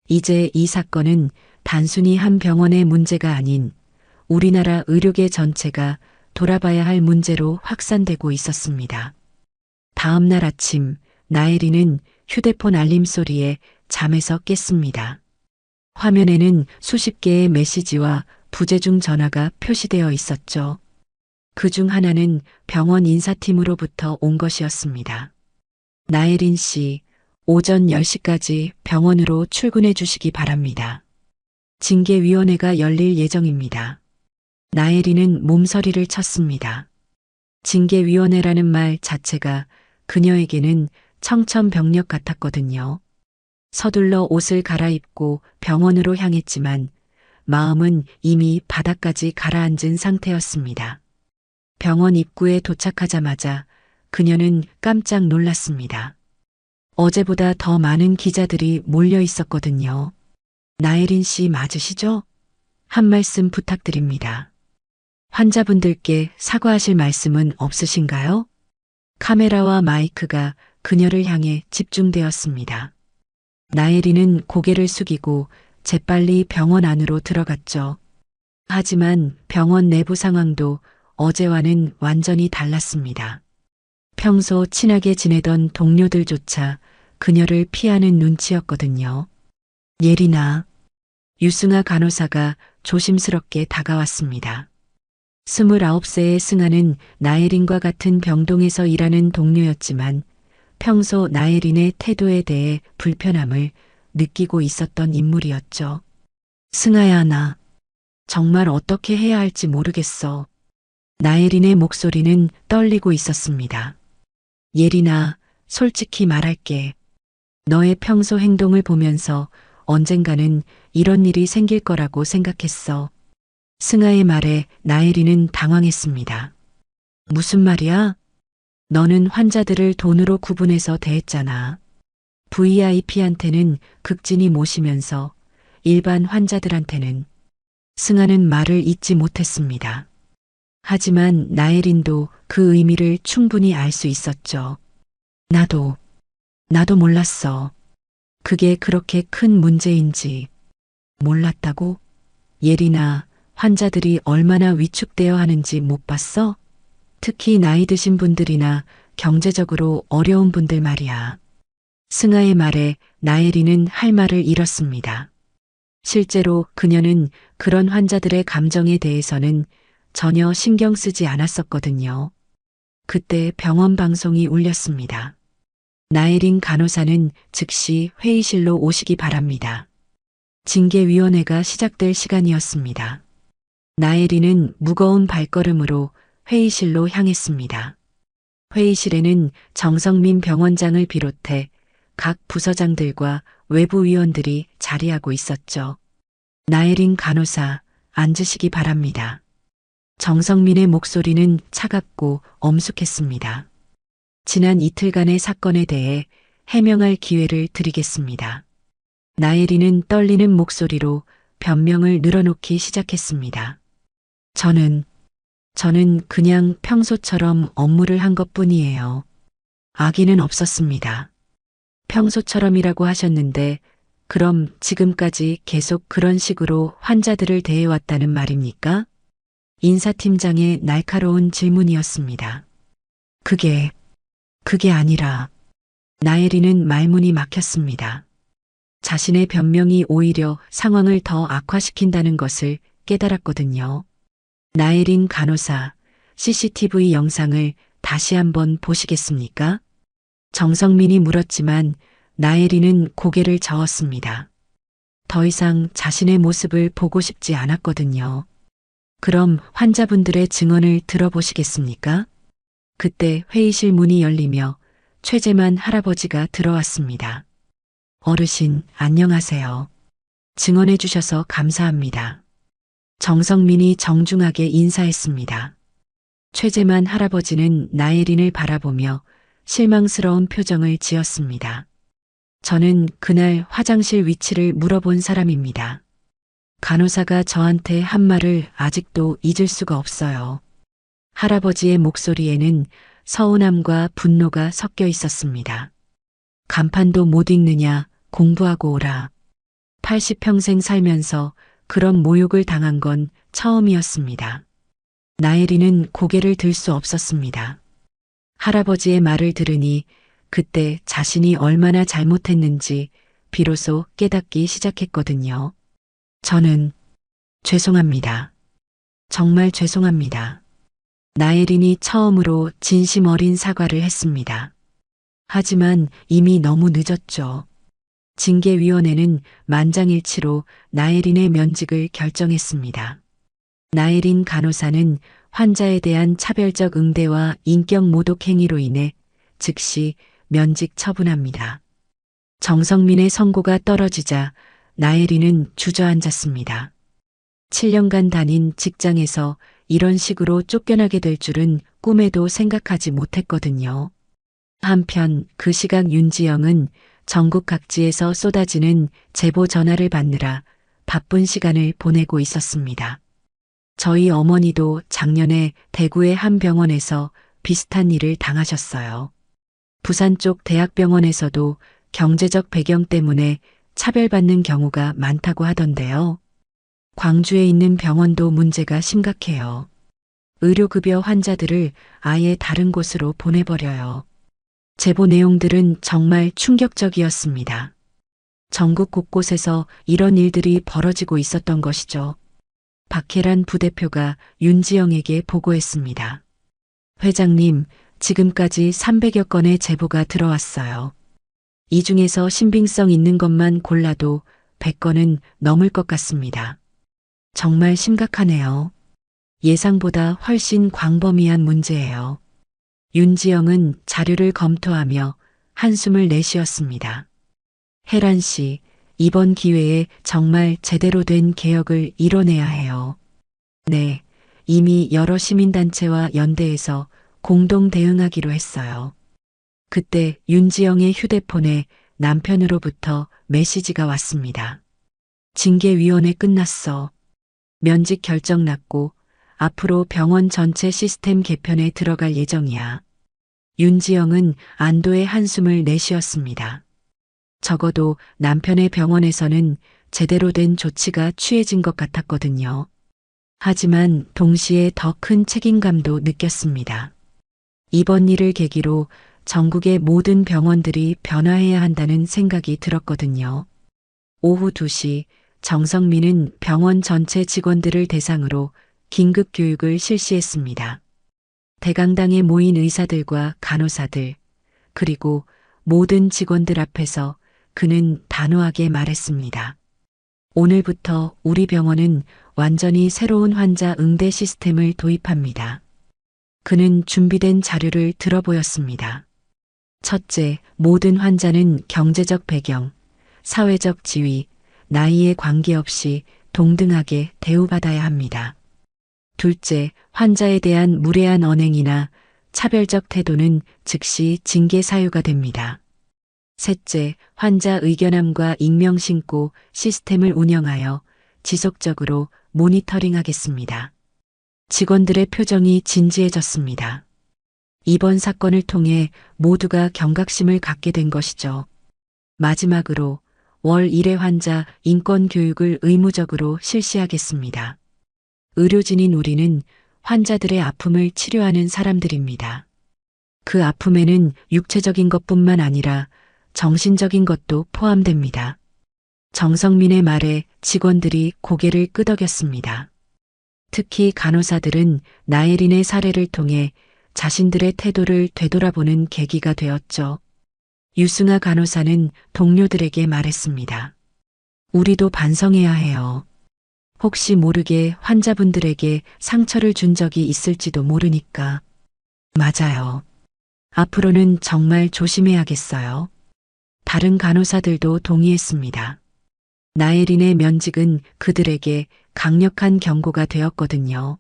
Speaker 2: 이제 이 사건은 단순히 한 병원의 문제가 아닌 우리나라 의료계 전체가 돌아봐야 할 문제로 확산되고 있었습니다. 다음 날 아침 나혜리는 휴대폰 알림 소리에 잠에서 깼습니다. 화면에는 수십 개의 메시지와 부재중 전화가 표시되어 있었죠. 그중 하나는 병원 인사팀으로부터 온 것이었습니다. 나혜린 씨, 오전 10시까지 병원으로 출근해 주시기 바랍니다. 징계위원회가 열릴 예정입니다. 나혜린은 몸서리를 쳤습니다. 징계위원회라는 말 자체가 그녀에게는 청천벽력 같았거든요. 서둘러 옷을 갈아입고 병원으로 향했지만 마음은 이미 바닥까지 가라앉은 상태였습니다. 병원 입구에 도착하자마자 그녀는 깜짝 놀랐습니다. 어제보다 더 많은 기자들이 몰려 있었거든요. 나혜린 씨 맞으시죠? 한 말씀 부탁드립니다. 환자분들께 사과하실 말씀은 없으신가요? 카메라와 마이크가 그녀를 향해 집중되었습니다. 나혜리는 고개를 숙이고 재빨리 병원 안으로 들어갔죠. 하지만 병원 내부 상황도 어제와는 완전히 달랐습니다. 평소 친하게 지내던 동료들조차 그녀를 피하는 눈치였거든요. 예린아, 유승아 간호사가 조심스럽게 다가왔습니다. 29세의 승아는 나혜린과 같은 병동에서 일하는 동료였지만 평소 나혜린의 태도에 대해 불편함을 느끼고 있었던 인물이었죠. 승아야, 나 정말 어떻게 해야 할지 모르겠어. 나혜린의 목소리는 떨리고 있었습니다. 예린아, 솔직히 말할게. 너의 평소 행동을 보면서 언젠가는 이런 일이 생길 거라고 생각했어. 승아의 말에 나혜린은 당황했습니다. 무슨 말이야? 너는 환자들을 돈으로 구분해서 대했잖아. VIP한테는 극진히 모시면서 일반 환자들한테는. 승아는 말을 잇지 못했습니다. 하지만 나혜린도 그 의미를 충분히 알 수 있었죠. 나도 몰랐어. 그게 그렇게 큰 문제인지 몰랐다고? 예린아, 환자들이 얼마나 위축되어 하는지 못 봤어? 특히 나이 드신 분들이나 경제적으로 어려운 분들 말이야. 승아의 말에 나혜린은 할 말을 잃었습니다. 실제로 그녀는 그런 환자들의 감정에 대해서는 전혀 신경 쓰지 않았었거든요. 그때 병원 방송이 울렸습니다. 나혜린 간호사는 즉시 회의실로 오시기 바랍니다. 징계위원회가 시작될 시간이었습니다. 나혜린은 무거운 발걸음으로 회의실로 향했습니다. 회의실에는 정성민 병원장을 비롯해 각 부서장들과 외부위원들이 자리하고 있었죠. 나혜린 간호사, 앉으시기 바랍니다. 정성민의 목소리는 차갑고 엄숙했습니다. 지난 이틀간의 사건에 대해 해명할 기회를 드리겠습니다. 나혜린은 떨리는 목소리로 변명을 늘어놓기 시작했습니다. 저는 그냥 평소처럼 업무를 한 것뿐이에요. 악의는 없었습니다. 평소처럼이라고 하셨는데 그럼 지금까지 계속 그런 식으로 환자들을 대해왔다는 말입니까? 인사팀장의 날카로운 질문이었습니다. 그게 아니라 나혜린은 말문이 막혔습니다. 자신의 변명이 오히려 상황을 더 악화시킨다는 것을 깨달았거든요. 나혜린 간호사, CCTV 영상을 다시 한번 보시겠습니까? 정성민이 물었지만 나혜린은 고개를 저었습니다. 더 이상 자신의 모습을 보고 싶지 않았거든요. 그럼 환자분들의 증언을 들어보시겠습니까? 그때 회의실 문이 열리며 최재만 할아버지가 들어왔습니다. 어르신, 안녕하세요. 증언해 주셔서 감사합니다. 정성민이 정중하게 인사했습니다. 최재만 할아버지는 나혜린을 바라보며 실망스러운 표정을 지었습니다. 저는 그날 화장실 위치를 물어본 사람입니다. 간호사가 저한테 한 말을 아직도 잊을 수가 없어요. 할아버지의 목소리에는 서운함과 분노가 섞여 있었습니다. 간판도 못 읽느냐, 공부하고 오라. 80평생 살면서 그런 모욕을 당한 건 처음이었습니다. 나혜린은 고개를 들 수 없었습니다. 할아버지의 말을 들으니 그때 자신이 얼마나 잘못했는지 비로소 깨닫기 시작했거든요. 저는 죄송합니다. 정말 죄송합니다. 나혜린이 처음으로 진심 어린 사과를 했습니다. 하지만 이미 너무 늦었죠. 징계위원회는 만장일치로 나혜린의 면직을 결정했습니다. 나혜린 간호사는 환자에 대한 차별적 응대와 인격 모독 행위로 인해 즉시 면직 처분합니다. 정성민의 선고가 떨어지자 나혜린은 주저앉았습니다. 7년간 다닌 직장에서 이런 식으로 쫓겨나게 될 줄은 꿈에도 생각하지 못했거든요. 한편 그 시각 윤지영은 전국 각지에서 쏟아지는 제보 전화를 받느라 바쁜 시간을 보내고 있었습니다. 저희 어머니도 작년에 대구의 한 병원에서 비슷한 일을 당하셨어요. 부산 쪽 대학병원에서도 경제적 배경 때문에 차별받는 경우가 많다고 하던데요. 광주에 있는 병원도 문제가 심각해요. 의료급여 환자들을 아예 다른 곳으로 보내버려요. 제보 내용들은 정말 충격적이었습니다. 전국 곳곳에서 이런 일들이 벌어지고 있었던 것이죠. 박혜란 부대표가 윤지영에게 보고했습니다. 회장님, 지금까지 300여 건의 제보가 들어왔어요. 이 중에서 신빙성 있는 것만 골라도 100건은 넘을 것 같습니다. 정말 심각하네요. 예상보다 훨씬 광범위한 문제예요. 윤지영은 자료를 검토하며 한숨을 내쉬었습니다. 혜란 씨, 이번 기회에 정말 제대로 된 개혁을 이뤄내야 해요. 네, 이미 여러 시민단체와 연대해서 공동 대응하기로 했어요. 그때 윤지영의 휴대폰에 남편으로부터 메시지가 왔습니다. 징계위원회 끝났어. 면직 결정 났고 앞으로 병원 전체 시스템 개편에 들어갈 예정이야. 윤지영은 안도의 한숨을 내쉬었습니다. 적어도 남편의 병원에서는 제대로 된 조치가 취해진 것 같았거든요. 하지만 동시에 더 큰 책임감도 느꼈습니다. 이번 일을 계기로 전국의 모든 병원들이 변화해야 한다는 생각이 들었거든요. 오후 2시 정성민은 병원 전체 직원들을 대상으로 긴급 교육을 실시했습니다. 대강당에 모인 의사들과 간호사들, 그리고 모든 직원들 앞에서 그는 단호하게 말했습니다. 오늘부터 우리 병원은 완전히 새로운 환자 응대 시스템을 도입합니다. 그는 준비된 자료를 들어보였습니다. 첫째, 모든 환자는 경제적 배경, 사회적 지위, 나이에 관계없이 동등하게 대우받아야 합니다. 둘째, 환자에 대한 무례한 언행이나 차별적 태도는 즉시 징계 사유가 됩니다. 셋째, 환자 의견함과 익명 신고 시스템을 운영하여 지속적으로 모니터링하겠습니다. 직원들의 표정이 진지해졌습니다. 이번 사건을 통해 모두가 경각심을 갖게 된 것이죠. 마지막으로 월 1회 환자 인권 교육을 의무적으로 실시하겠습니다. 의료진인 우리는 환자들의 아픔을 치료하는 사람들입니다. 그 아픔에는 육체적인 것뿐만 아니라 정신적인 것도 포함됩니다. 정성민의 말에 직원들이 고개를 끄덕였습니다. 특히 간호사들은 나예린의 사례를 통해 자신들의 태도를 되돌아보는 계기가 되었죠. 유승아 간호사는 동료들에게 말했습니다. 우리도 반성해야 해요. 혹시 모르게 환자분들에게 상처를 준 적이 있을지도 모르니까. 맞아요. 앞으로는 정말 조심해야겠어요. 다른 간호사들도 동의했습니다. 나예린의 면직은 그들에게 강력한 경고가 되었거든요.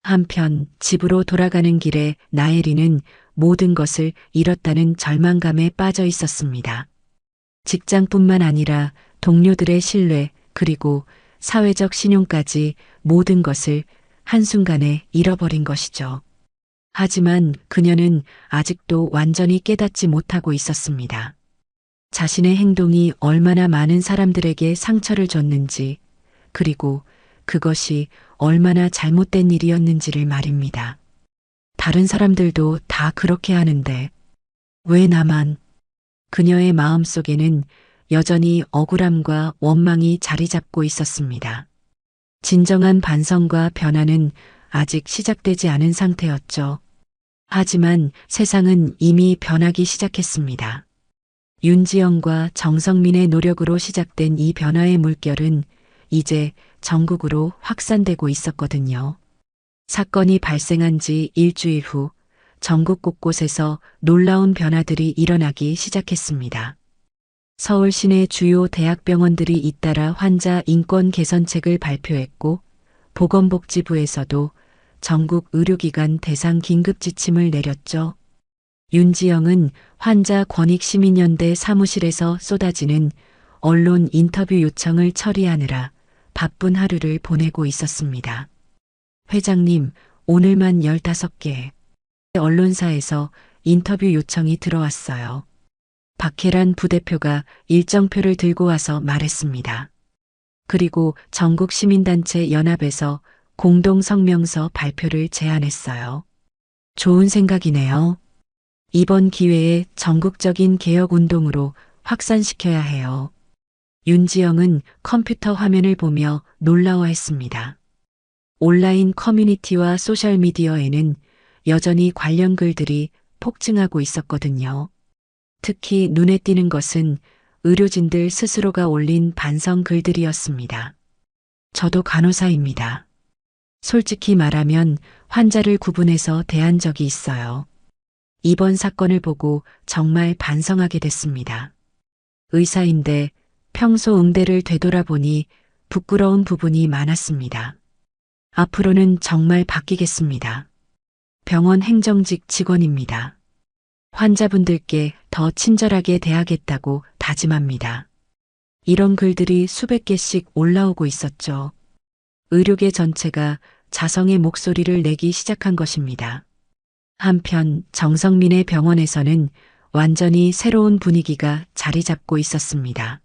Speaker 2: 한편 집으로 돌아가는 길에 나예린은 모든 것을 잃었다는 절망감에 빠져 있었습니다. 직장뿐만 아니라 동료들의 신뢰 그리고 사회적 신용까지 모든 것을 한순간에 잃어버린 것이죠. 하지만 그녀는 아직도 완전히 깨닫지 못하고 있었습니다. 자신의 행동이 얼마나 많은 사람들에게 상처를 줬는지, 그리고 그것이 얼마나 잘못된 일이었는지를 말입니다. 다른 사람들도 다 그렇게 하는데 왜 나만? 그녀의 마음속에는 여전히 억울함과 원망이 자리 잡고 있었습니다. 진정한 반성과 변화는 아직 시작되지 않은 상태였죠. 하지만 세상은 이미 변하기 시작했습니다. 윤지영과 정성민의 노력으로 시작된 이 변화의 물결은 이제 전국으로 확산되고 있었거든요. 사건이 발생한 지 일주일 후 전국 곳곳에서 놀라운 변화들이 일어나기 시작했습니다. 서울 시내 주요 대학병원들이 잇따라 환자 인권 개선책을 발표했고 보건복지부에서도 전국 의료기관 대상 긴급 지침을 내렸죠. 윤지영은 환자권익시민연대 사무실에서 쏟아지는 언론 인터뷰 요청을 처리하느라 바쁜 하루를 보내고 있었습니다. 회장님, 오늘만 15개. 언론사에서 인터뷰 요청이 들어왔어요. 박혜란 부대표가 일정표를 들고 와서 말했습니다. 그리고 전국 시민단체 연합에서 공동성명서 발표를 제안했어요. 좋은 생각이네요. 이번 기회에 전국적인 개혁운동으로 확산시켜야 해요. 윤지영은 컴퓨터 화면을 보며 놀라워했습니다. 온라인 커뮤니티와 소셜미디어에는 여전히 관련 글들이 폭증하고 있었거든요. 특히 눈에 띄는 것은 의료진들 스스로가 올린 반성 글들이었습니다. 저도 간호사입니다. 솔직히 말하면 환자를 구분해서 대한 적이 있어요. 이번 사건을 보고 정말 반성하게 됐습니다. 의사인데 평소 응대를 되돌아보니 부끄러운 부분이 많았습니다. 앞으로는 정말 바뀌겠습니다. 병원 행정직 직원입니다. 환자분들께 더 친절하게 대하겠다고 다짐합니다. 이런 글들이 수백 개씩 올라오고 있었죠. 의료계 전체가 자성의 목소리를 내기 시작한 것입니다. 한편 정성민의 병원에서는 완전히 새로운 분위기가 자리 잡고 있었습니다.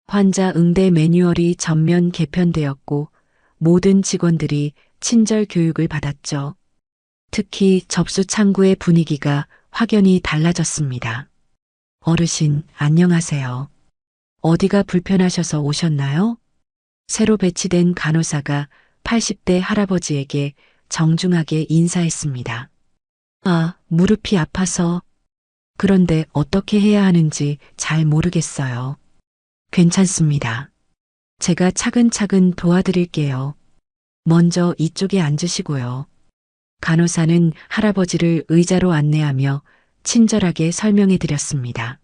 Speaker 2: 환자 응대 매뉴얼이 전면 개편되었고 모든 직원들이 친절 교육을 받았죠. 특히 접수 창구의 분위기가 확연히 달라졌습니다. 어르신, 안녕하세요. 어디가 불편하셔서 오셨나요? 새로 배치된 간호사가 80대 할아버지에게 정중하게 인사했습니다. 아, 무릎이 아파서. 그런데 어떻게 해야 하는지 잘 모르겠어요. 괜찮습니다. 제가 차근차근 도와드릴게요. 먼저 이쪽에 앉으시고요. 간호사는 할아버지를 의자로 안내하며 친절하게 설명해 드렸습니다.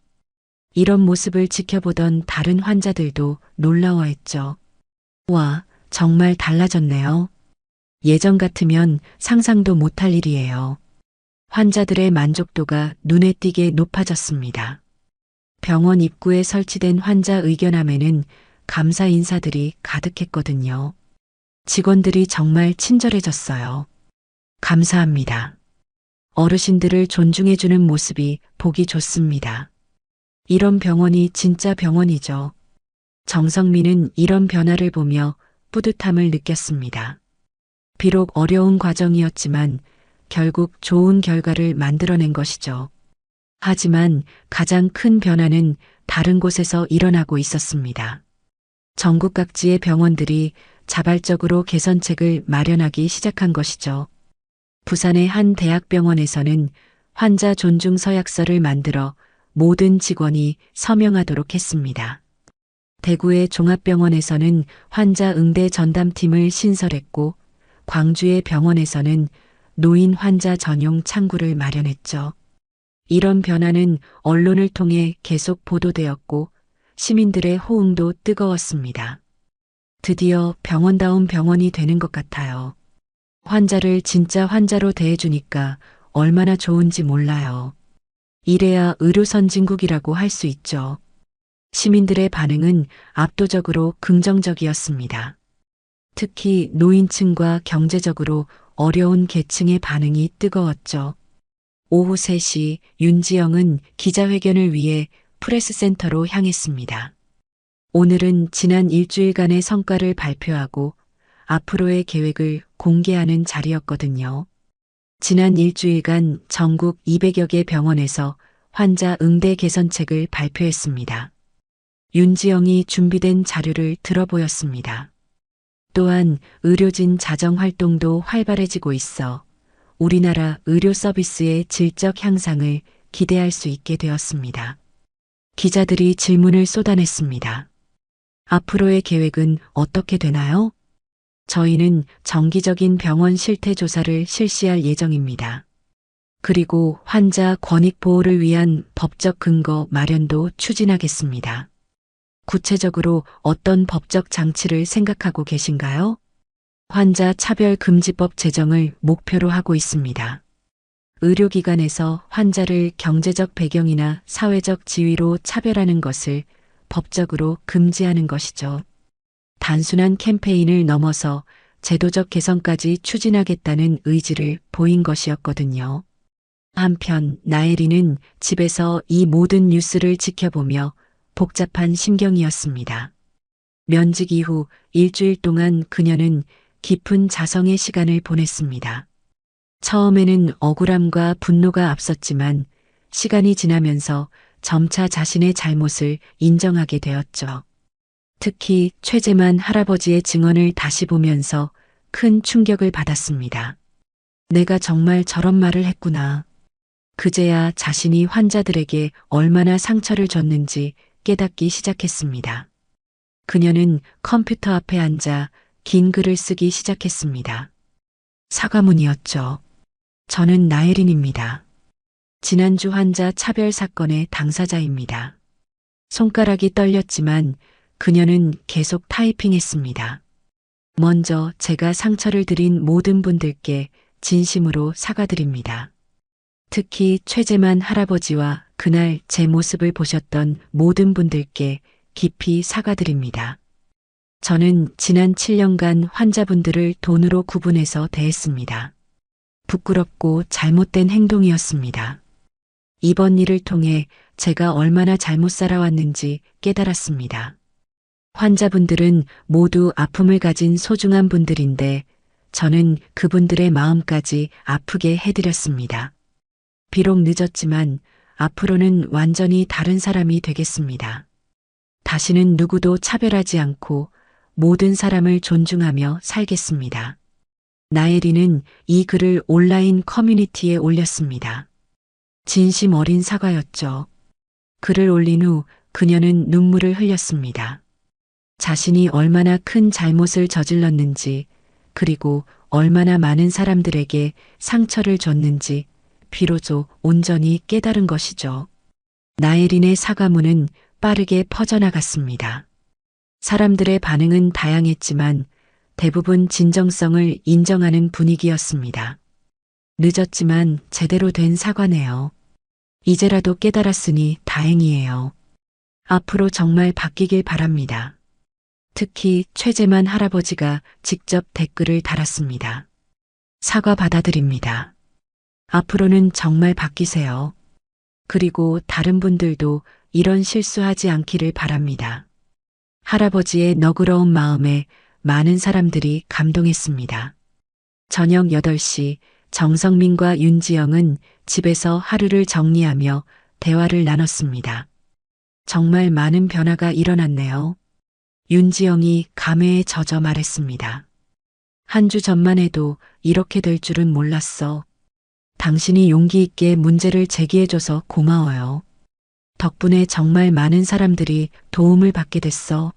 Speaker 2: 이런 모습을 지켜보던 다른 환자들도 놀라워했죠. 와, 정말 달라졌네요. 예전 같으면 상상도 못할 일이에요. 환자들의 만족도가 눈에 띄게 높아졌습니다. 병원 입구에 설치된 환자 의견함에는 감사 인사들이 가득했거든요. 직원들이 정말 친절해졌어요. 감사합니다. 어르신들을 존중해주는 모습이 보기 좋습니다. 이런 병원이 진짜 병원이죠. 정성민은 이런 변화를 보며 뿌듯함을 느꼈습니다. 비록 어려운 과정이었지만 결국 좋은 결과를 만들어낸 것이죠. 하지만 가장 큰 변화는 다른 곳에서 일어나고 있었습니다. 전국 각지의 병원들이 자발적으로 개선책을 마련하기 시작한 것이죠. 부산의 한 대학병원에서는 환자 존중 서약서를 만들어 모든 직원이 서명하도록 했습니다. 대구의 종합병원에서는 환자 응대 전담팀을 신설했고 광주의 병원에서는 노인 환자 전용 창구를 마련했죠. 이런 변화는 언론을 통해 계속 보도되었고 시민들의 호응도 뜨거웠습니다. 드디어 병원다운 병원이 되는 것 같아요. 환자를 진짜 환자로 대해주니까 얼마나 좋은지 몰라요. 이래야 의료 선진국이라고 할 수 있죠. 시민들의 반응은 압도적으로 긍정적이었습니다. 특히 노인층과 경제적으로 어려운 계층의 반응이 뜨거웠죠. 오후 3시 윤지영은 기자회견을 위해 프레스센터로 향했습니다. 오늘은 지난 일주일간의 성과를 발표하고 앞으로의 계획을 공개하는 자리였거든요. 지난 일주일간 전국 200여 개 병원에서 환자 응대 개선책을 발표했습니다. 윤지영이 준비된 자료를 들어보였습니다. 또한 의료진 자정 활동도 활발해지고 있어 우리나라 의료 서비스의 질적 향상을 기대할 수 있게 되었습니다. 기자들이 질문을 쏟아냈습니다. 앞으로의 계획은 어떻게 되나요? 저희는 정기적인 병원 실태 조사를 실시할 예정입니다. 그리고 환자 권익 보호를 위한 법적 근거 마련도 추진하겠습니다. 구체적으로 어떤 법적 장치를 생각하고 계신가요? 환자 차별금지법 제정을 목표로 하고 있습니다. 의료기관에서 환자를 경제적 배경이나 사회적 지위로 차별하는 것을 법적으로 금지하는 것이죠. 단순한 캠페인을 넘어서 제도적 개선까지 추진하겠다는 의지를 보인 것이었거든요. 한편 나혜리는 집에서 이 모든 뉴스를 지켜보며 복잡한 심경이었습니다. 면직 이후 일주일 동안 그녀는 깊은 자성의 시간을 보냈습니다. 처음에는 억울함과 분노가 앞섰지만 시간이 지나면서 점차 자신의 잘못을 인정하게 되었죠. 특히 최재만 할아버지의 증언을 다시 보면서 큰 충격을 받았습니다. 내가 정말 저런 말을 했구나. 그제야 자신이 환자들에게 얼마나 상처를 줬는지 깨닫기 시작했습니다. 그녀는 컴퓨터 앞에 앉아 긴 글을 쓰기 시작했습니다. 사과문이었죠. 저는 나혜린입니다. 지난주 환자 차별 사건의 당사자입니다. 손가락이 떨렸지만 그녀는 계속 타이핑했습니다. 먼저 제가 상처를 드린 모든 분들께 진심으로 사과드립니다. 특히 최재만 할아버지와 그날 제 모습을 보셨던 모든 분들께 깊이 사과드립니다. 저는 지난 7년간 환자분들을 돈으로 구분해서 대했습니다. 부끄럽고 잘못된 행동이었습니다. 이번 일을 통해 제가 얼마나 잘못 살아왔는지 깨달았습니다. 환자분들은 모두 아픔을 가진 소중한 분들인데 저는 그분들의 마음까지 아프게 해드렸습니다. 비록 늦었지만 앞으로는 완전히 다른 사람이 되겠습니다. 다시는 누구도 차별하지 않고 모든 사람을 존중하며 살겠습니다. 나혜리는 이 글을 온라인 커뮤니티에 올렸습니다. 진심 어린 사과였죠. 글을 올린 후 그녀는 눈물을 흘렸습니다. 자신이 얼마나 큰 잘못을 저질렀는지, 그리고 얼마나 많은 사람들에게 상처를 줬는지 비로소 온전히 깨달은 것이죠. 나혜린의 사과문은 빠르게 퍼져나갔습니다. 사람들의 반응은 다양했지만 대부분 진정성을 인정하는 분위기였습니다. 늦었지만 제대로 된 사과네요. 이제라도 깨달았으니 다행이에요. 앞으로 정말 바뀌길 바랍니다. 특히 최재만 할아버지가 직접 댓글을 달았습니다. 사과 받아드립니다. 앞으로는 정말 바뀌세요. 그리고 다른 분들도 이런 실수하지 않기를 바랍니다. 할아버지의 너그러운 마음에 많은 사람들이 감동했습니다. 저녁 8시 정성민과 윤지영은 집에서 하루를 정리하며 대화를 나눴습니다. 정말 많은 변화가 일어났네요. 윤지영이 감회에 젖어 말했습니다. 한 주 전만 해도 이렇게 될 줄은 몰랐어. 당신이 용기 있게 문제를 제기해줘서 고마워요. 덕분에 정말 많은 사람들이 도움을 받게 됐어.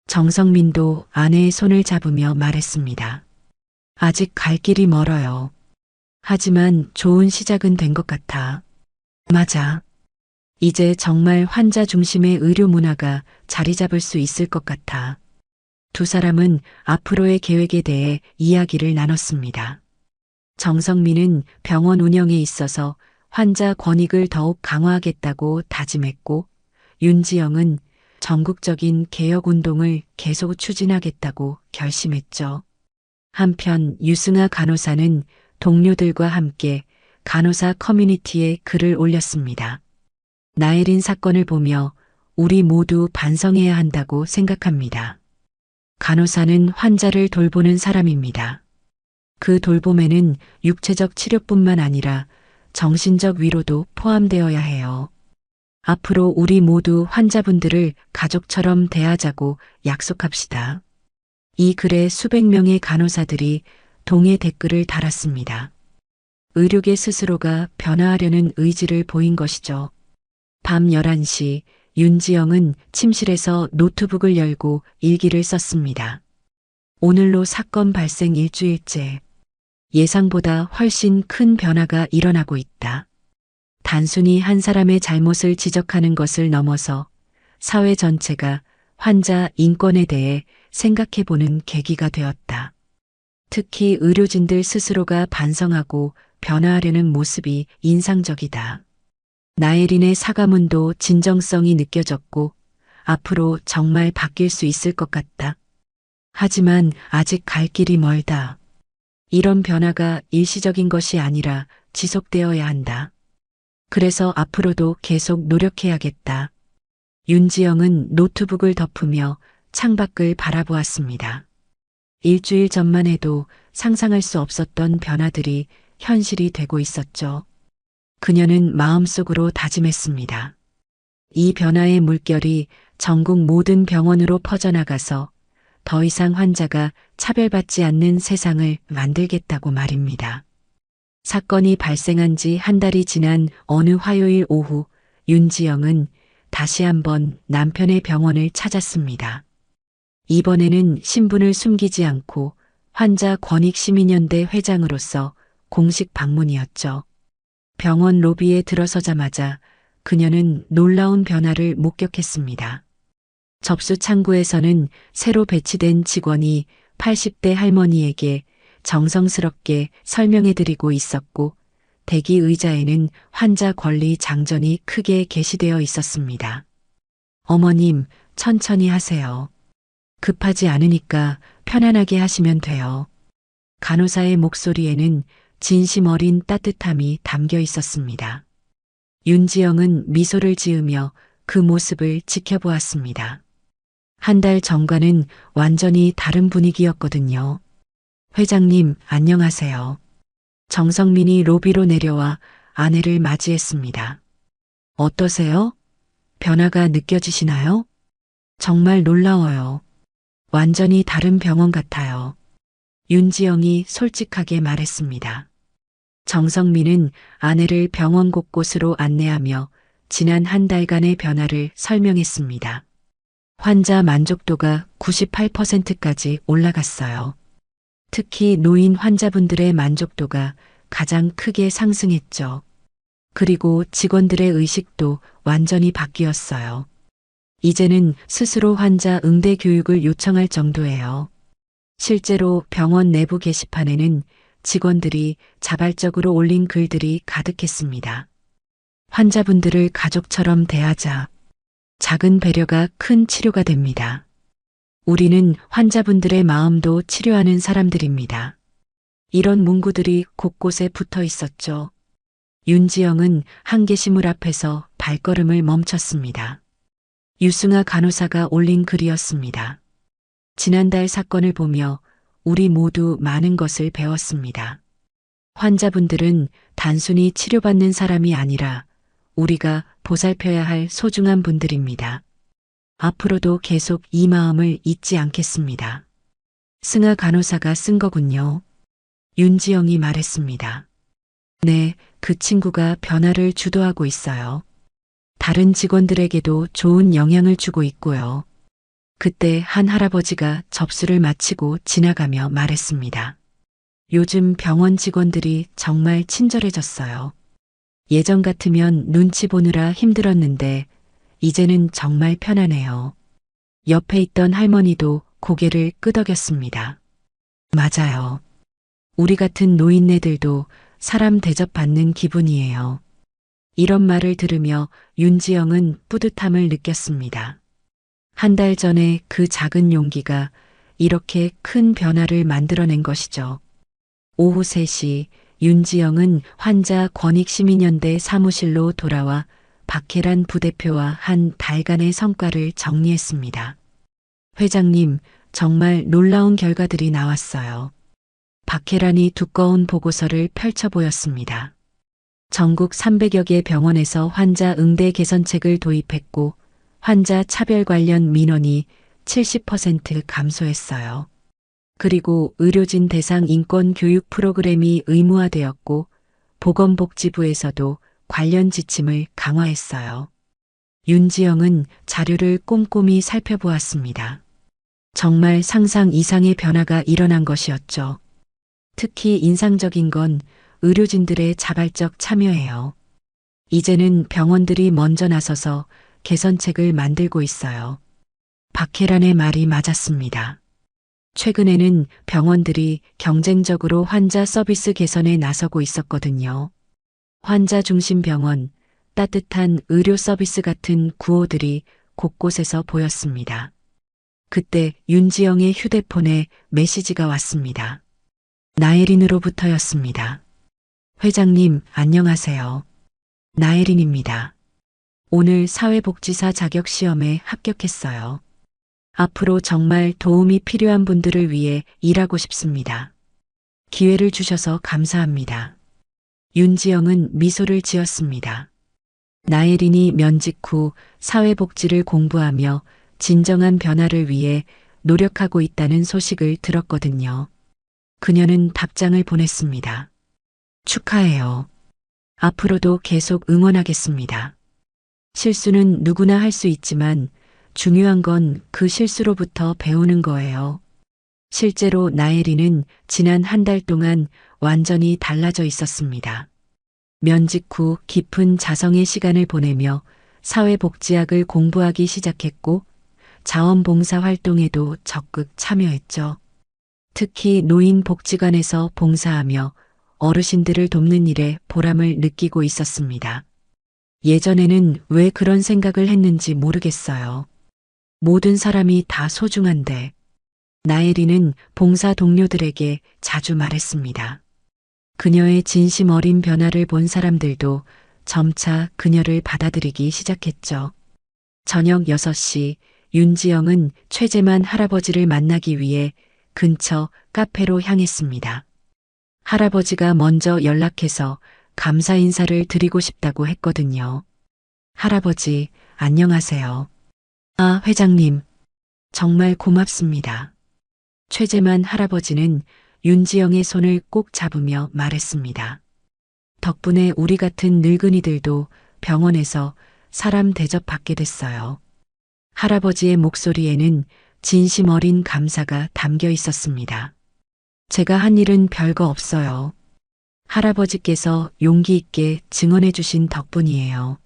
Speaker 2: 정성민도 아내의 손을 잡으며 말했습니다. 아직 갈 길이 멀어요. 하지만 좋은 시작은 된 것 같아. 맞아. 이제 정말 환자 중심의 의료 문화가 자리 잡을 수 있을 것 같아. 두 사람은 앞으로의 계획에 대해 이야기를 나눴습니다. 정성민은 병원 운영에 있어서 환자 권익을 더욱 강화하겠다고 다짐했고, 윤지영은 전국적인 개혁 운동을 계속 추진하겠다고 결심했죠. 한편 유승아 간호사는 동료들과 함께 간호사 커뮤니티에 글을 올렸습니다. 나혜린 사건을 보며 우리 모두 반성해야 한다고 생각합니다. 간호사는 환자를 돌보는 사람입니다. 그 돌봄에는 육체적 치료뿐만 아니라 정신적 위로도 포함되어야 해요. 앞으로 우리 모두 환자분들을 가족처럼 대하자고 약속합시다. 이 글에 수백 명의 간호사들이 동의 댓글을 달았습니다. 의료계 스스로가 변화하려는 의지를 보인 것이죠. 밤 11시 윤지영은 침실에서 노트북을 열고 일기를 썼습니다. 오늘로 사건 발생 일주일째. 예상보다 훨씬 큰 변화가 일어나고 있다. 단순히 한 사람의 잘못을 지적하는 것을 넘어서 사회 전체가 환자 인권에 대해 생각해보는 계기가 되었다. 특히 의료진들 스스로가 반성하고 변화하려는 모습이 인상적이다. 나혜린의 사과문도 진정성이 느껴졌고 앞으로 정말 바뀔 수 있을 것 같다. 하지만 아직 갈 길이 멀다. 이런 변화가 일시적인 것이 아니라 지속되어야 한다. 그래서 앞으로도 계속 노력해야겠다. 윤지영은 노트북을 덮으며 창밖을 바라보았습니다. 일주일 전만 해도 상상할 수 없었던 변화들이 현실이 되고 있었죠. 그녀는 마음속으로 다짐했습니다. 이 변화의 물결이 전국 모든 병원으로 퍼져나가서 더 이상 환자가 차별받지 않는 세상을 만들겠다고 말입니다. 사건이 발생한 지 한 달이 지난 어느 화요일 오후 윤지영은 다시 한번 남편의 병원을 찾았습니다. 이번에는 신분을 숨기지 않고 환자 권익시민연대 회장으로서 공식 방문이었죠. 병원 로비에 들어서자마자 그녀는 놀라운 변화를 목격했습니다. 접수 창구에서는 새로 배치된 직원이 80대 할머니에게 정성스럽게 설명해드리고 있었고 대기 의자에는 환자 권리 장전이 크게 게시되어 있었습니다. 어머님, 천천히 하세요. 급하지 않으니까 편안하게 하시면 돼요. 간호사의 목소리에는 진심 어린 따뜻함이 담겨 있었습니다. 윤지영은 미소를 지으며 그 모습을 지켜보았습니다. 한 달 전과는 완전히 다른 분위기였거든요. 회장님, 안녕하세요. 정성민이 로비로 내려와 아내를 맞이했습니다. 어떠세요? 변화가 느껴지시나요? 정말 놀라워요. 완전히 다른 병원 같아요. 윤지영이 솔직하게 말했습니다. 정성민은 아내를 병원 곳곳으로 안내하며 지난 한 달간의 변화를 설명했습니다. 환자 만족도가 98%까지 올라갔어요. 특히 노인 환자분들의 만족도가 가장 크게 상승했죠. 그리고 직원들의 의식도 완전히 바뀌었어요. 이제는 스스로 환자 응대 교육을 요청할 정도예요. 실제로 병원 내부 게시판에는 직원들이 자발적으로 올린 글들이 가득했습니다. 환자분들을 가족처럼 대하자. 작은 배려가 큰 치료가 됩니다. 우리는 환자분들의 마음도 치료하는 사람들입니다. 이런 문구들이 곳곳에 붙어 있었죠. 윤지영은 한 게시물 앞에서 발걸음을 멈췄습니다. 유승아 간호사가 올린 글이었습니다. 지난달 사건을 보며 우리 모두 많은 것을 배웠습니다. 환자분들은 단순히 치료받는 사람이 아니라 우리가 보살펴야 할 소중한 분들입니다. 앞으로도 계속 이 마음을 잊지 않겠습니다. 승아 간호사가 쓴 거군요. 윤지영이 말했습니다. 네, 그 친구가 변화를 주도하고 있어요. 다른 직원들에게도 좋은 영향을 주고 있고요. 그때 한 할아버지가 접수를 마치고 지나가며 말했습니다. 요즘 병원 직원들이 정말 친절해졌어요. 예전 같으면 눈치 보느라 힘들었는데 이제는 정말 편하네요. 옆에 있던 할머니도 고개를 끄덕였습니다. 맞아요. 우리 같은 노인네들도 사람 대접받는 기분이에요. 이런 말을 들으며 윤지영은 뿌듯함을 느꼈습니다. 한 달 전에 그 작은 용기가 이렇게 큰 변화를 만들어낸 것이죠. 오후 3시 윤지영은 환자 권익시민연대 사무실로 돌아와 박혜란 부대표와 한 달간의 성과를 정리했습니다. 회장님, 정말 놀라운 결과들이 나왔어요. 박혜란이 두꺼운 보고서를 펼쳐 보였습니다. 전국 300여 개 병원에서 환자 응대 개선책을 도입했고 환자 차별 관련 민원이 70% 감소했어요. 그리고 의료진 대상 인권 교육 프로그램이 의무화되었고 보건복지부에서도 관련 지침을 강화했어요. 윤지영은 자료를 꼼꼼히 살펴보았습니다. 정말 상상 이상의 변화가 일어난 것이었죠. 특히 인상적인 건 의료진들의 자발적 참여예요. 이제는 병원들이 먼저 나서서 개선책을 만들고 있어요. 박혜란의 말이 맞았습니다. 최근에는 병원들이 경쟁적으로 환자 서비스 개선에 나서고 있었거든요. 환자 중심 병원, 따뜻한 의료 서비스 같은 구호들이 곳곳에서 보였습니다. 그때 윤지영의 휴대폰에 메시지가 왔습니다. 나혜린으로부터였습니다. 회장님, 안녕하세요. 나혜린입니다. 오늘 사회복지사 자격시험에 합격했어요. 앞으로 정말 도움이 필요한 분들을 위해 일하고 싶습니다. 기회를 주셔서 감사합니다. 윤지영은 미소를 지었습니다. 나혜린이 면직 후 사회복지를 공부하며 진정한 변화를 위해 노력하고 있다는 소식을 들었거든요. 그녀는 답장을 보냈습니다. 축하해요. 앞으로도 계속 응원하겠습니다. 실수는 누구나 할 수 있지만 중요한 건 그 실수로부터 배우는 거예요. 실제로 나혜린은 지난 한 달 동안 완전히 달라져 있었습니다. 면직 후 깊은 자성의 시간을 보내며 사회복지학을 공부하기 시작했고 자원봉사 활동에도 적극 참여했죠. 특히 노인복지관에서 봉사하며 어르신들을 돕는 일에 보람을 느끼고 있었습니다. 예전에는 왜 그런 생각을 했는지 모르겠어요. 모든 사람이 다 소중한데. 나혜리는 봉사 동료들에게 자주 말했습니다. 그녀의 진심 어린 변화를 본 사람들도 점차 그녀를 받아들이기 시작했죠. 저녁 6시 윤지영은 최재만 할아버지를 만나기 위해 근처 카페로 향했습니다. 할아버지가 먼저 연락해서 감사 인사를 드리고 싶다고 했거든요. 할아버지, 안녕하세요. 아, 회장님. 정말 고맙습니다. 최재만 할아버지는 윤지영의 손을 꼭 잡으며 말했습니다. 덕분에 우리 같은 늙은이들도 병원에서 사람 대접받게 됐어요. 할아버지의 목소리에는 진심 어린 감사가 담겨 있었습니다. 제가 한 일은 별거 없어요. 할아버지께서 용기 있게 증언해 주신 덕분이에요.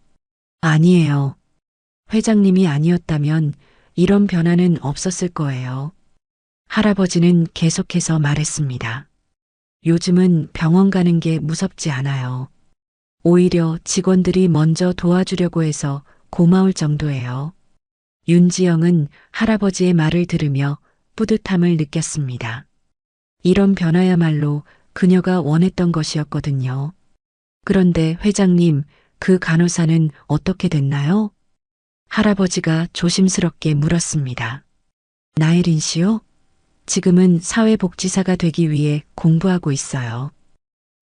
Speaker 2: 아니에요. 회장님이 아니었다면 이런 변화는 없었을 거예요. 할아버지는 계속해서 말했습니다. 요즘은 병원 가는 게 무섭지 않아요. 오히려 직원들이 먼저 도와주려고 해서 고마울 정도예요. 윤지영은 할아버지의 말을 들으며 뿌듯함을 느꼈습니다. 이런 변화야말로 그녀가 원했던 것이었거든요. 그런데 회장님, 그 간호사는 어떻게 됐나요? 할아버지가 조심스럽게 물었습니다. 나혜린 씨요? 지금은 사회복지사가 되기 위해 공부하고 있어요.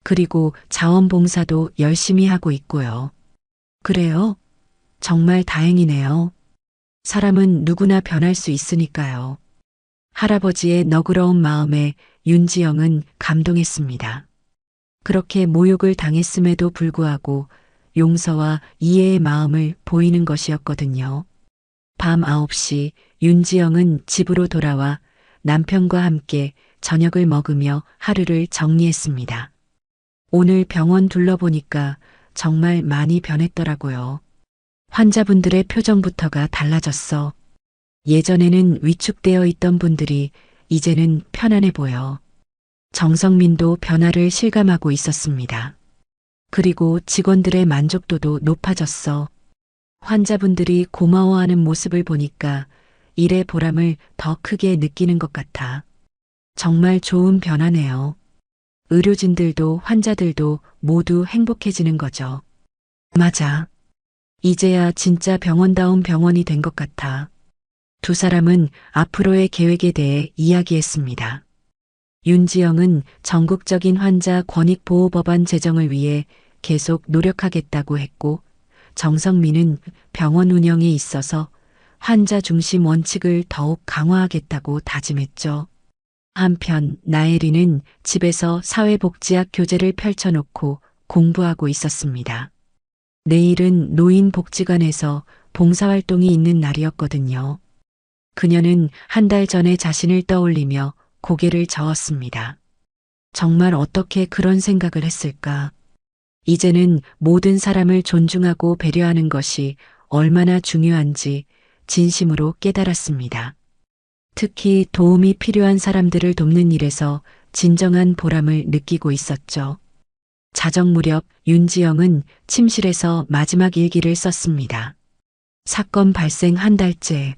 Speaker 2: 그리고 자원봉사도 열심히 하고 있고요. 그래요? 정말 다행이네요. 사람은 누구나 변할 수 있으니까요. 할아버지의 너그러운 마음에 윤지영은 감동했습니다. 그렇게 모욕을 당했음에도 불구하고 용서와 이해의 마음을 보이는 것이었거든요. 밤 9시 윤지영은 집으로 돌아와 남편과 함께 저녁을 먹으며 하루를 정리했습니다. 오늘 병원 둘러보니까 정말 많이 변했더라고요. 환자분들의 표정부터가 달라졌어. 예전에는 위축되어 있던 분들이 이제는 편안해 보여. 정성민도 변화를 실감하고 있었습니다. 그리고 직원들의 만족도도 높아졌어. 환자분들이 고마워하는 모습을 보니까 일의 보람을 더 크게 느끼는 것 같아. 정말 좋은 변화네요. 의료진들도 환자들도 모두 행복해지는 거죠. 맞아. 이제야 진짜 병원다운 병원이 된 것 같아. 두 사람은 앞으로의 계획에 대해 이야기했습니다. 윤지영은 전국적인 환자 권익보호법안 제정을 위해 계속 노력하겠다고 했고, 정성민은 병원 운영에 있어서 환자 중심 원칙을 더욱 강화하겠다고 다짐했죠. 한편 나혜리는 집에서 사회복지학 교재를 펼쳐놓고 공부하고 있었습니다. 내일은 노인복지관에서 봉사활동이 있는 날이었거든요. 그녀는 한 달 전에 자신을 떠올리며 고개를 저었습니다. 정말 어떻게 그런 생각을 했을까? 이제는 모든 사람을 존중하고 배려하는 것이 얼마나 중요한지 진심으로 깨달았습니다. 특히 도움이 필요한 사람들을 돕는 일에서 진정한 보람을 느끼고 있었죠. 자정 무렵 윤지영은 침실에서 마지막 일기를 썼습니다. 사건 발생 한 달째.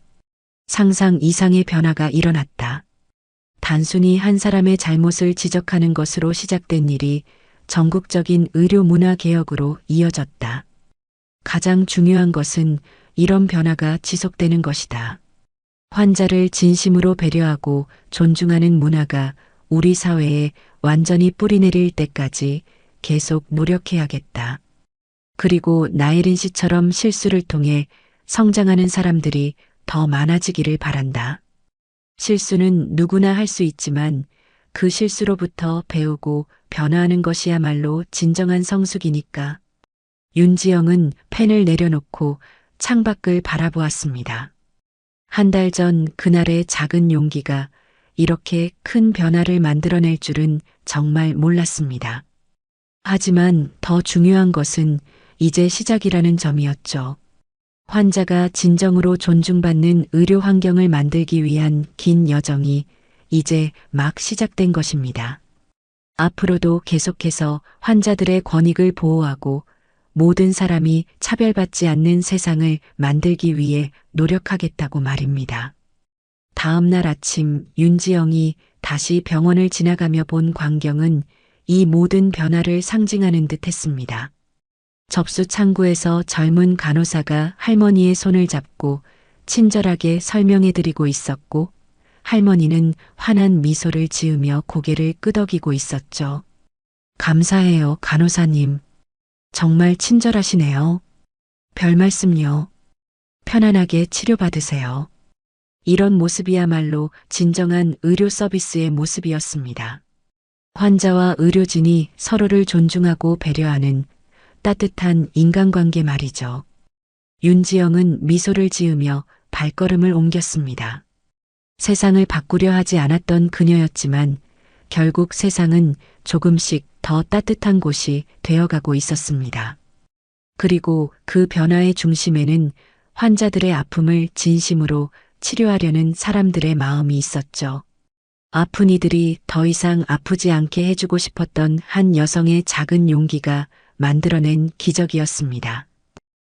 Speaker 2: 상상 이상의 변화가 일어났다. 단순히 한 사람의 잘못을 지적하는 것으로 시작된 일이 전국적인 의료 문화 개혁으로 이어졌다. 가장 중요한 것은 이런 변화가 지속되는 것이다. 환자를 진심으로 배려하고 존중하는 문화가 우리 사회에 완전히 뿌리내릴 때까지 계속 노력해야겠다. 그리고 나혜린 씨처럼 실수를 통해 성장하는 사람들이 더 많아지기를 바란다. 실수는 누구나 할 수 있지만 그 실수로부터 배우고 변화하는 것이야말로 진정한 성숙이니까. 윤지영은 펜을 내려놓고 창밖을 바라보았습니다. 한 달 전 그날의 작은 용기가 이렇게 큰 변화를 만들어낼 줄은 정말 몰랐습니다. 하지만 더 중요한 것은 이제 시작이라는 점이었죠. 환자가 진정으로 존중받는 의료 환경을 만들기 위한 긴 여정이 이제 막 시작된 것입니다. 앞으로도 계속해서 환자들의 권익을 보호하고 모든 사람이 차별받지 않는 세상을 만들기 위해 노력하겠다고 말입니다. 다음 날 아침 윤지영이 다시 병원을 지나가며 본 광경은 이 모든 변화를 상징하는 듯 했습니다. 접수 창구에서 젊은 간호사가 할머니의 손을 잡고 친절하게 설명해 드리고 있었고, 할머니는 환한 미소를 지으며 고개를 끄덕이고 있었죠. 감사해요, 간호사님. 정말 친절하시네요. 별 말씀요. 편안하게 치료받으세요. 이런 모습이야말로 진정한 의료 서비스의 모습이었습니다. 환자와 의료진이 서로를 존중하고 배려하는 따뜻한 인간관계 말이죠. 윤지영은 미소를 지으며 발걸음을 옮겼습니다. 세상을 바꾸려 하지 않았던 그녀였지만 결국 세상은 조금씩 더 따뜻한 곳이 되어가고 있었습니다. 그리고 그 변화의 중심에는 환자들의 아픔을 진심으로 치료하려는 사람들의 마음이 있었죠. 아픈 이들이 더 이상 아프지 않게 해주고 싶었던 한 여성의 작은 용기가 만들어낸 기적이었습니다.